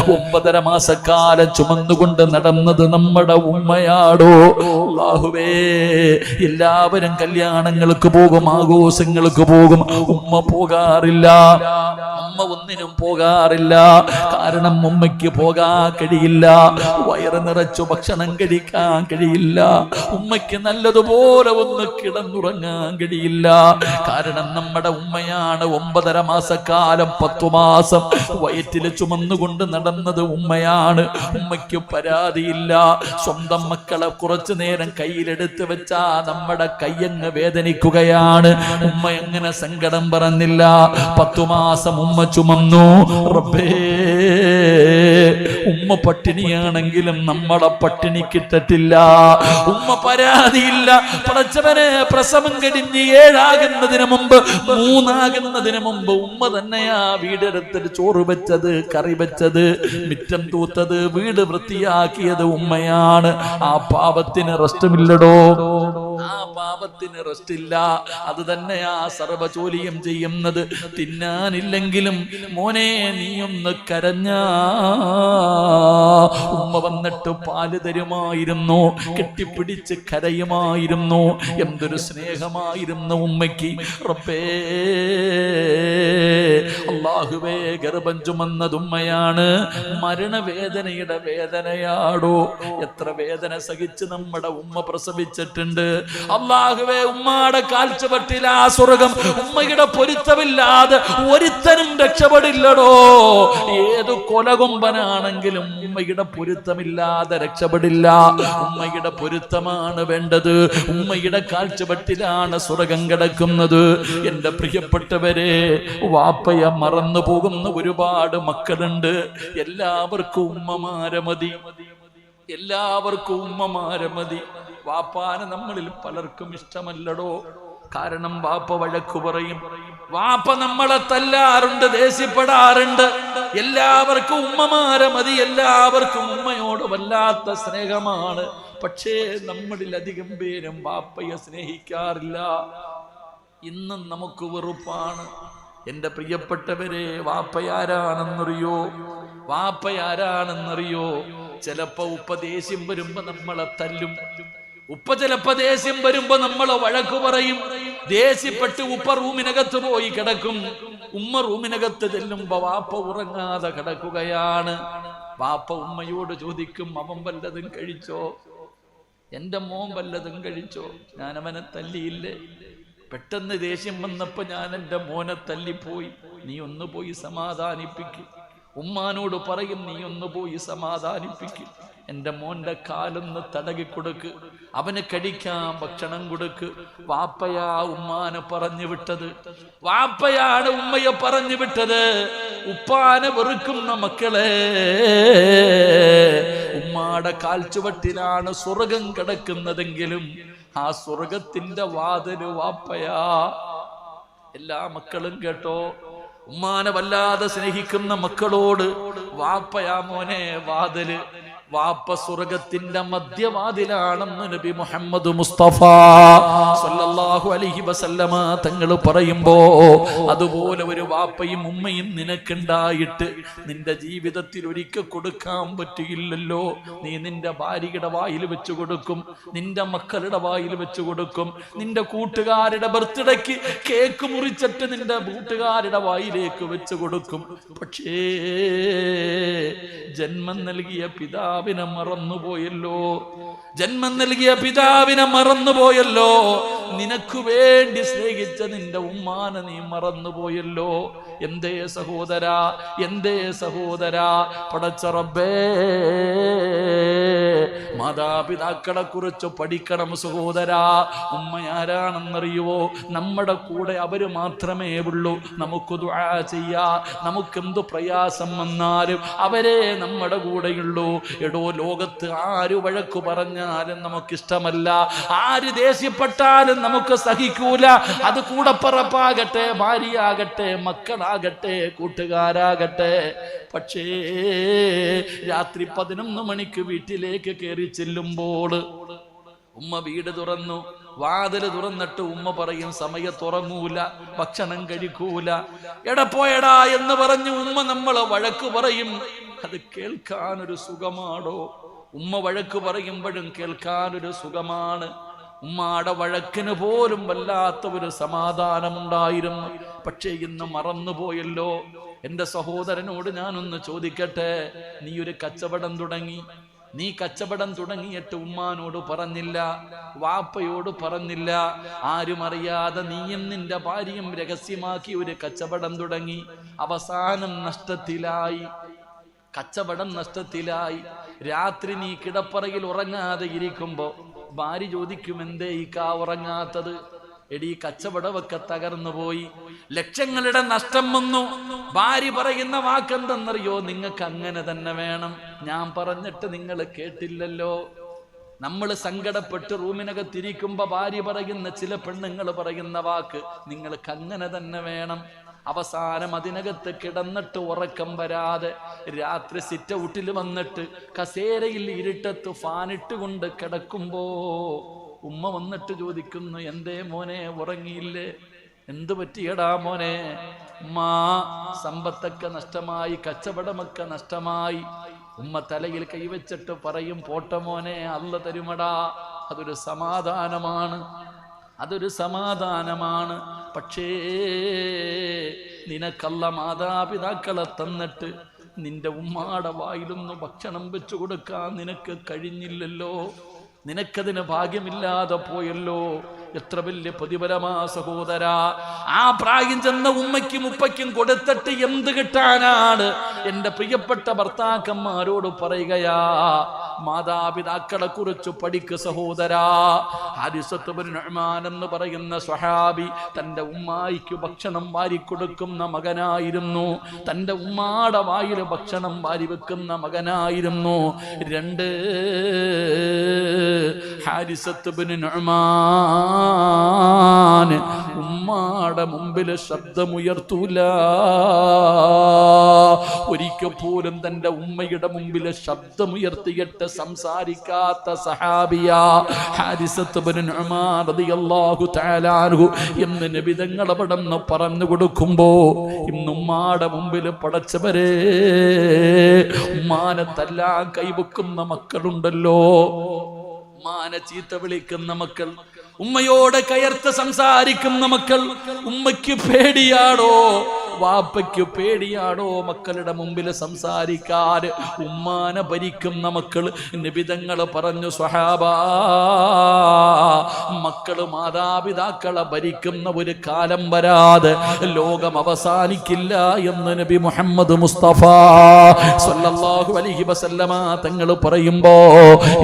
9.5 മാസക്കാലം ചുമന്നുകൊണ്ട് നടന്നത് നമ്മുടെ ഉമ്മയാടോ? അല്ലാഹുവേ, എല്ലാവരും കല്യാണങ്ങൾക്ക് പോകും, ആഘോഷങ്ങൾക്ക് പോകും. ഉമ്മ പോകാറില്ല. ഉമ്മ ഒന്നിനും പോകാറില്ല. കാരണം ഉമ്മയ്ക്ക് പോകാൻ കഴിയില്ല. വയറ് നിറച്ചു ഭക്ഷണം കഴിക്കാൻ കഴിയില്ല. ഉമ്മയ്ക്ക് നല്ലതുപോലെ ഒന്ന് കിടന്നുറങ്ങാൻ കഴിയില്ല. കാരണം നമ്മുടെ ഉമ്മയാണ് 9.5 മാസക്കാലം 10 മാസം വയറ്റിൽ ചുമന്നുകൊണ്ട് നടന്നത് ഉമ്മയാണ്. ഉമ്മയ്ക്ക് പരാതിയില്ല. സ്വന്തം മക്കളെ കുറച്ചു നേരം കയ്യിലെടുത്ത് വെച്ചാ നമ്മുടെ കയ്യങ്ങ് വേദനിക്കുകയാണ്. ഉമ്മ എങ്ങനെ സങ്കടം പറഞ്ഞില്ല? 10 മാസം ഉമ്മ ചുമന്നു. റബ്ബേ, ഉമ്മ പട്ടിണിയാണെങ്കിലും നമ്മളെ പട്ടിണിക്കിട്ടിട്ടില്ല. ഉമ്മ പരാതിയില്ല. പടച്ചവനെ, പ്രസവം കഴിഞ്ഞ് 7 ആകുന്നതിന് മുമ്പ്, 3 ആകുന്നതിന് മുമ്പ് ഉമ്മ തന്നെയാ വീടെടുത്തിട്ട് ചോറ് വെച്ചത്, കറി വെച്ചത്, മിറ്റം തൂത്തത്, വീട് വൃത്തിയാക്കിയത് ഉമ്മയാണ്. ആ പാപത്തിന് റെസ്റ്റുമില്ലടോ. ആ പാപത്തിന് റെസ്റ്റില്ല. അത് തന്നെയാ സർവ്വ ജോലിയും ചെയ്യുന്നത്. തിന്നാനില്ലെങ്കിലും മോനെ നീയൊന്ന് കരഞ്ഞാ ഉമ്മ വന്നിട്ട് പാല് തരുമായിരുന്നു, കെട്ടിപ്പിടിച്ച് കരയുമായിരുന്നു. എന്തൊരു സ്നേഹമായിരുന്നു ഉമ്മയ്ക്ക്. റബ്ബേ, അല്ലാഹുവേ, ഗർഭം ചുമന്നത് ഉമ്മയാണ്. മരണവേദനയുടെ വേദനയാടോ? എത്ര വേദന സഹിച്ച് നമ്മുടെ ഉമ്മ പ്രസവിച്ചിട്ടുണ്ട്. അല്ലാഹുവേ, ഉമ്മയുടെ കാൽച്ചുവട്ടിൽ ആ സ്വർഗം, ഉമ്മയുടെ പൊരുത്തമില്ലാതെ ഒരുത്തനും രക്ഷപ്പെടില്ലടോ. ഏതു കൊലകൊമ്പനാണെങ്കിലും ഉമ്മയുടെ പൊരുത്തമില്ലാതെ രക്ഷപ്പെടില്ല. ഉമ്മയുടെ പൊരുത്തമാണ് വേണ്ടത്. ഉമ്മയുടെ കാൽച്ചുവട്ടിലാണ് സ്വർഗം കിടക്കുന്നത്. എന്റെ പ്രിയപ്പെട്ടവരെ, വാപ്പയെ മറന്നു പോകുന്ന ഒരുപാട് മക്കളുണ്ട്. എല്ലാവർക്കും ഉമ്മമാരെ മതി. എല്ലാവർക്കും ഉമ്മമാരെ മതി. വാപ്പാനെ നമ്മളിൽ പലർക്കും ഇഷ്ടമല്ലടോ. കാരണം വാപ്പ വഴക്കു പറയും, വാപ്പ നമ്മളെ തല്ലാറുണ്ട്, ദേഷ്യപ്പെടാറുണ്ട്. എല്ലാവർക്കും ഉമ്മമാരെ മതി. എല്ലാവർക്കും ഉമ്മയോട് വല്ലാത്ത സ്നേഹമാണ്. പക്ഷേ നമ്മളിൽ അധികം പേരും വാപ്പയെ സ്നേഹിക്കാറില്ല. ഇന്നും നമുക്ക് വെറുപ്പാണ്. എന്റെ പ്രിയപ്പെട്ടവരെ, വാപ്പയാരാണെന്നറിയോ? വാപ്പയാരാണെന്നറിയോ? ചിലപ്പോ ഉപ്പ ദേഷ്യം വരുമ്പോ നമ്മളെ തല്ലും. ഉപ്പ ചിലപ്പോ ദേഷ്യം വരുമ്പോ നമ്മളെ വഴക്കു പറയും. ദേഷ്യപ്പെട്ട് ഉപ്പ റൂമിനകത്ത് പോയി കിടക്കും. ഉമ്മ റൂമിനകത്ത് ചെല്ലുമ്പോ വാപ്പ ഉറങ്ങാതെ കിടക്കുകയാണ്. വാപ്പ ഉമ്മയോട് ചോദിക്കും, അവൻ വല്ലതും കഴിച്ചോ? എന്റെ മോൻ വല്ലതും കഴിച്ചോ? ഞാൻ അവനെ തല്ലിയില്ലേ? പെട്ടെന്ന് ദേഷ്യം വന്നപ്പോ ഞാൻ എൻ്റെ മോനെ തല്ലിപ്പോയി. നീ ഒന്ന് പോയി സമാധാനിപ്പിക്കും. ഉമ്മാനോട് പറയും, നീ ഒന്ന് പോയി സമാധാനിപ്പിക്കും. എൻ്റെ മോന്റെ കാലൊന്ന് തടകി കൊടുക്ക്, അവന് കഴിക്കാൻ ഭക്ഷണം കൊടുക്ക്. വാപ്പയാ ഉമ്മാനെ പറഞ്ഞു വിട്ടത്. വാപ്പയാണ് ഉമ്മയെ പറഞ്ഞു വിട്ടത്. ഉപ്പാനെ വെറുക്കുന്ന മക്കളെ, ഉമ്മാടെ കാൽച്ചുവട്ടിലാണ് സ്വർഗം കിടക്കുന്നതെങ്കിലും ആ സ്വർഗത്തിന്റെ വാതില് വാപ്പയാ. എല്ലാ മക്കളും കേട്ടോ, ഉമ്മാനെ വല്ലാതെ സ്നേഹിക്കുന്ന മക്കളോട് വാപ്പയാ മോനെ വാതില്, വാപ്പ സ്വർഗത്തിന്റെ മധ്യവാതിലാണെന്ന് നബി മുഹമ്മദ് മുസ്തഫ സല്ലല്ലാഹു അലൈഹി വസല്ലമ തങ്ങൾ പറയുമ്പോ, അതുപോലെ ഒരു വാപ്പയും ഉമ്മയും നിനക്കുണ്ടായിട്ട് നിന്റെ ജീവിതത്തിൽ ഒരിക്കൽ കൊടുക്കാൻ പറ്റിയില്ലല്ലോ. നീ നിന്റെ ഭാര്യയുടെ വായിൽ വെച്ചു കൊടുക്കും, നിന്റെ മക്കളുടെ വായിൽ വെച്ചു കൊടുക്കും, നിന്റെ കൂട്ടുകാരുടെ ബർത്ത്ഡേക്ക് കേക്ക് മുറിച്ചിട്ട് നിന്റെ കൂട്ടുകാരുടെ വായിലേക്ക് വെച്ചു കൊടുക്കും. പക്ഷേ ജന്മം നൽകിയ പിതാവിനെ മറന്നുപോയല്ലോ, ജന്മം നൽകിയ പിതാവിനെ മറന്നുപോയല്ലോ. നിനക്ക് വേണ്ടി സ്നേഹിച്ച നിന്റെ ഉമ്മാനെ നീ മറന്നുപോയല്ലോ. എന്തേ സഹോദരാ, എന്തേ സഹോദരാ, പടച്ച റബ്ബേ, മാതാപിതാക്കളെ കുറിച്ച് പഠിക്കണം സഹോദരാ. ഉമ്മയാരാണെന്നറിയുവോ? നമ്മുടെ കൂടെ അവര് മാത്രമേ ഉള്ളൂ. നമുക്ക് ദുആ ചെയ്യാ, നമുക്കെന്തു പ്രയാസം വന്നാലും അവരെ നമ്മുടെ കൂടെയുള്ളൂ. എടോ, ലോകത്ത് ആര് വഴക്കു പറഞ്ഞാലും നമുക്കിഷ്ടമല്ല, ആര് ദേഷ്യപ്പെട്ടാലും നമുക്ക് സഹിക്കൂല. അത് കൂടപ്പറപ്പാകട്ടെ, ഭാര്യയാകട്ടെ, മക്കളാകട്ടെ, കൂട്ടുകാരാകട്ടെ. പക്ഷേ രാത്രി 11 മണിക്ക് വീട്ടിലേക്ക് കയറി ചെല്ലുമ്പോൾ ഉമ്മ വീട് തുറന്നു, വാതില് തുറന്നിട്ട് ഉമ്മ പറയും സമയത്തുറങ്ങൂല, ഭക്ഷണം കഴിക്കൂല. എടപ്പോയടാ എന്ന് പറഞ്ഞു ഉമ്മ നമ്മളെ വഴക്ക് പറയും. അത് കേൾക്കാനൊരു സുഖമാണോ? ഉമ്മ വഴക്ക് പറയുമ്പോഴും കേൾക്കാനൊരു സുഖമാണ്. ഉമ്മാടെ വഴക്കിന് പോലും വല്ലാത്ത ഒരു സമാധാനമുണ്ടായിരുന്നു. പക്ഷേ ഇന്ന് മറന്നുപോയല്ലോ. എന്റെ സഹോദരനോട് ഞാനൊന്ന് ചോദിക്കട്ടെ, നീ ഒരു കച്ചവടം തുടങ്ങി, നീ കച്ചവടം തുടങ്ങിയിട്ട് ഉമ്മാനോട് പറഞ്ഞില്ല, വാപ്പയോട് പറഞ്ഞില്ല, ആരും അറിയാതെ നീയും നിന്റെ ഭാര്യയും രഹസ്യമാക്കി ഒരു കച്ചവടം തുടങ്ങി. അവസാനം നഷ്ടത്തിലായി, കച്ചവടം നഷ്ടത്തിലായി. രാത്രി നീ കിടപ്പറയിൽ ഉറങ്ങാതെ ഇരിക്കുമ്പോ ഭാര്യ ചോദിക്കും, എന്തേ ഇക്കാ ഉറങ്ങാത്തത്? എടീ, കച്ചവടമൊക്കെ തകർന്നു പോയി, ലക്ഷങ്ങളുടെ നഷ്ടം വന്നു. ഭാര്യ പറയുന്ന വാക്കെന്തെന്നറിയോ? നിങ്ങൾക്ക് അങ്ങനെ തന്നെ വേണം. ഞാൻ പറഞ്ഞിട്ട് നിങ്ങൾ കേട്ടില്ലല്ലോ. നമ്മൾ സങ്കടപ്പെട്ട് റൂമിനകത്തിരിക്കുമ്പോ ഭാര്യ പറയുന്ന, ചില പെണ്ണുങ്ങൾ പറയുന്ന വാക്ക്, നിങ്ങൾക്ക് അങ്ങനെ തന്നെ വേണം. അവസാനം അതിനകത്ത് കിടന്നിട്ട് ഉറക്കം വരാതെ രാത്രി സിറ്റ് ഔട്ടിൽ വന്നിട്ട് കസേരയിൽ ഇരുട്ടത്ത് ഫാനിട്ട് കൊണ്ട് കിടക്കുമ്പോ ഉമ്മ വന്നിട്ട് ചോദിക്കുന്നു, എന്തേ മോനെ ഉറങ്ങിയില്ലേ? എന്തു പറ്റിയടാ മോനെ? ഉമ്മാ, സമ്പത്തൊക്കെ നഷ്ടമായി, കച്ചവടമൊക്കെ നഷ്ടമായി. ഉമ്മ തലയിൽ കൈവച്ചിട്ട് പറയും, പോട്ട മോനെ, അല്ല തരുമടാ. അതൊരു സമാധാനമാണ്, അതൊരു സമാധാനമാണ്. പക്ഷേ നിനക്കല്ല മാതാപിതാക്കളെ തന്നിട്ട് നിന്റെ ഉമ്മാടെ വായിലൊന്ന് ഭക്ഷണം വെച്ചു കൊടുക്കാൻ നിനക്ക് കഴിഞ്ഞില്ലല്ലോ. നിനക്കതിന് ഭാഗ്യമില്ലാതെ പോയല്ലോ. എത്ര വലിയ പ്രതിഫലമാ സഹോദരാ. ആ പ്രായം ചെന്ന ഉമ്മയ്ക്കും ഉപ്പയ്ക്കും കൊടുത്തിട്ട് എന്ത് കിട്ടാനാണ്? എന്റെ പ്രിയപ്പെട്ട ഭർത്താക്കന്മാരോട് പറയുകയാ, മാതാപിതാക്കളെ കുറിച്ച് പഠിക്ക് സഹോദരാ. ഹാരിസത്ത് ബിൻ നുഅ്മാൻ എന്ന് പറയുന്ന സ്വഹാബി തന്റെ ഉമ്മായിക്ക് ഭക്ഷണം വാരിക്കൊടുക്കുന്ന മകനായിരുന്നു. തന്റെ ഉമ്മാടെ വായിൽ ഭക്ഷണം വാരി വെക്കുന്ന മകനായിരുന്നു. രണ്ട്, ഹാരിസത്ത് ബിൻ നുഅ്മാൻ ഉമ്മാടെ മുമ്പിൽ ശബ്ദമുയർത്തൂല. ഒരിക്കൽ പോലും തന്റെ ഉമ്മയുടെ മുമ്പിൽ ശബ്ദമുയർത്തിയിട്ട് സംസാരിക്കാത്ത സഹാബിയ ഹാരിസത്ത് ബിൻ നുഅ്മാൻ റളിയല്ലാഹു തആല അൻഹു എന്ന് നബി തങ്ങൾ അവിടെന്ന് പറഞ്ഞു കൊടുക്കുമ്പോ, ഇന്ന് ഉമ്മാടെ മുമ്പിൽ പടച്ചവരെ, ഉമ്മാനെ തല്ലാൻ കൈവെക്കുന്ന മക്കളുണ്ടല്ലോ, ഉമ്മാനെ ചീത്ത വിളിക്കുന്ന മക്കൾ, ഉമ്മയോട് കയർത്ത് സംസാരിക്കുന്ന മക്കൾ. ഉമ്മയ്ക്ക് പേടിയാടോ, വാപ്പയ്ക്ക് പേടിയാടോ മക്കളുടെ മുമ്പിൽ സംസാരിക്കാൻ? ഉമ്മാനെ ഭരിക്കുന്ന മക്കൾ. നിബിതങ്ങൾ പറഞ്ഞു, സ്വഹാബാ, മക്കള് മാതാപിതാക്കളെ ഭരിക്കുന്ന ഒരു കാലം വരാതെ ലോകം അവസാനിക്കില്ല എന്ന് നബി മുഹമ്മദ് മുസ്തഫ സല്ലല്ലാഹു അലൈഹി വസല്ലമ തങ്ങൾ പറയുമ്പോ,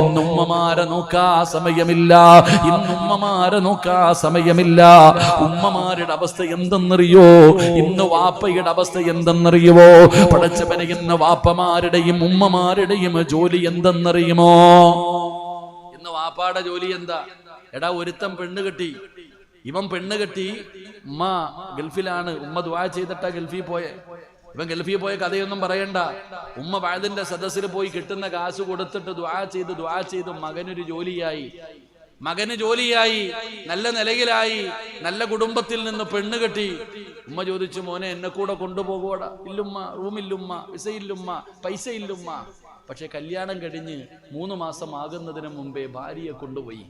ഇന്ന് ഉമ്മമാരെ നോക്കാ സമയമില്ല, ഇന്ന് ഉമ്മമാരെ നോക്കാ സമയമില്ല. ഉമ്മമാരുടെ അവസ്ഥ എന്തെന്നറിയോ? ഇന്ന് വാപ്പയുടെ അവസ്ഥ എന്തെന്നറിയുമോ? പടച്ചവനെ, ഇന്ന് വാപ്പമാരുടെയും ഉമ്മമാരുടെയും ജോലി എന്തെന്നറിയുമോ? ഇന്ന് വാപ്പാടെ ജോലി എന്താ? എടാ, ഒരുത്തൻ പെണ്ണ് കെട്ടി, ഇവൻ പെണ്ണ് കെട്ടി ഉമ്മ ഗൾഫിലാണ്, ഉമ്മ ദുആ ചെയ്തിട്ടാ ഗൾഫിൽ പോയെ. ഇവൻ ഗൾഫിൽ പോയ കഥയൊന്നും പറയണ്ട. ഉമ്മ വഅദിന്റെ സദസ്സിൽ പോയി കിട്ടുന്ന കാശ് കൊടുത്തിട്ട് ദുആ ചെയ്ത് മകനൊരു ജോലിയായി, നല്ല നിലയിലായി, നല്ല കുടുംബത്തിൽ നിന്ന് പെണ്ണ് കെട്ടി. ഉമ്മ ചോദിച്ചു, മോനെ എന്നെ കൂടെ കൊണ്ടുപോകൂടാ? ഇല്ലുമ്മ, റൂമില്ലുമ്മ, വിസയില്ലുമ്മ, പൈസ ഇല്ലുമ്മ. പക്ഷെ കല്യാണം കഴിഞ്ഞ് 3 മാസം ആകുന്നതിന് മുമ്പേ ഭാര്യയെ കൊണ്ടുപോയി.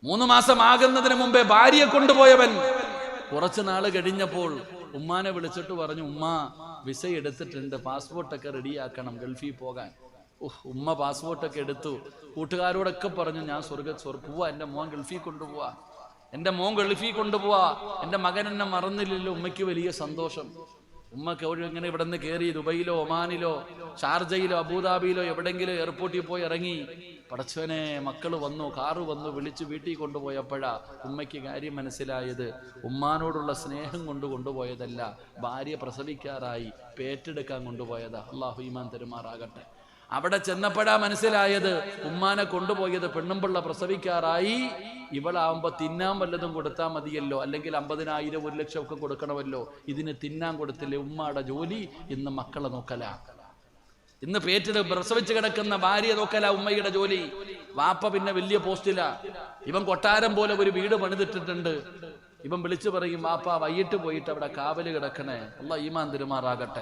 3 മാസം ആകുന്നതിന് മുമ്പേ ഭാര്യയെ കൊണ്ടുപോയവൻ കുറച്ചു നാള് കഴിഞ്ഞപ്പോൾ ഉമ്മാനെ വിളിച്ചിട്ട് പറഞ്ഞു, ഉമ്മ വിസ എടുത്തിട്ടുണ്ട്, പാസ്പോർട്ടൊക്കെ റെഡിയാക്കണം ഗൾഫിൽ പോകാൻ. ഉമ്മ പാസ്പോർട്ടൊക്കെ എടുത്തു. കൂട്ടുകാരോടൊക്കെ പറഞ്ഞു, ഞാൻ പോവാ, എൻ്റെ മോൻ ഗൾഫിൽ കൊണ്ടുപോവാ, എൻ്റെ മകൻ എന്നെ മറന്നില്ലല്ലോ. ഉമ്മയ്ക്ക് വലിയ സന്തോഷം. ഉമ്മക്ക് ഇങ്ങനെ ഇവിടെ നിന്ന് കയറി ദുബൈയിലോ ഒമാനിലോ ഷാർജയിലോ അബുദാബിയിലോ എവിടെങ്കിലും എയർപോർട്ടിൽ പോയി ഇറങ്ങി. പടച്ചവനെ, മക്കള് വന്നു, കാറ് വന്നു, വിളിച്ച് വീട്ടിൽ കൊണ്ടുപോയപ്പോഴാ ഉമ്മയ്ക്ക് കാര്യം മനസ്സിലായത്. ഉമ്മാനോടുള്ള സ്നേഹം കൊണ്ട് കൊണ്ടുപോയതല്ല, ഭാര്യ പ്രസവിക്കാറായി പേറ്റെടുക്കാൻ കൊണ്ടുപോയതാ. അള്ളാഹു ഈമാൻ തരുമാറാകട്ടെ. അവിടെ ചെന്നപ്പോഴാ മനസ്സിലായത്, ഉമ്മാനെ കൊണ്ടുപോയത് പെണ്ണുമ്പിള്ള പ്രസവിക്കാറായി. ഇവളാവുമ്പോ തിന്നാൻ വല്ലതും കൊടുത്താൽ മതിയല്ലോ, അല്ലെങ്കിൽ 50,000 1 ലക്ഷം ഒക്കെ കൊടുക്കണമല്ലോ. ഇതിന് തിന്നാൻ കൊടുത്തില്ലേ. ഉമ്മയുടെ ജോലി ഇന്ന് മക്കളെ നോക്കല, ഇന്ന് പേറ്റിട്ട് പ്രസവിച്ച് കിടക്കുന്ന ഭാര്യയെ നോക്കല ഉമ്മയുടെ ജോലി. വാപ്പ പിന്നെ വലിയ പോസ്റ്റിലാ. ഇവൻ കൊട്ടാരം പോലെ ഒരു വീട് പണിതിട്ടിട്ടുണ്ട്. ഇവൻ വിളിച്ചു പറയും, വാപ്പ വൈകിട്ട് പോയിട്ട് അവിടെ കാവല് കിടക്കണേ. അല്ലാഹ് ഈമാൻ തരുമാറാകട്ടെ.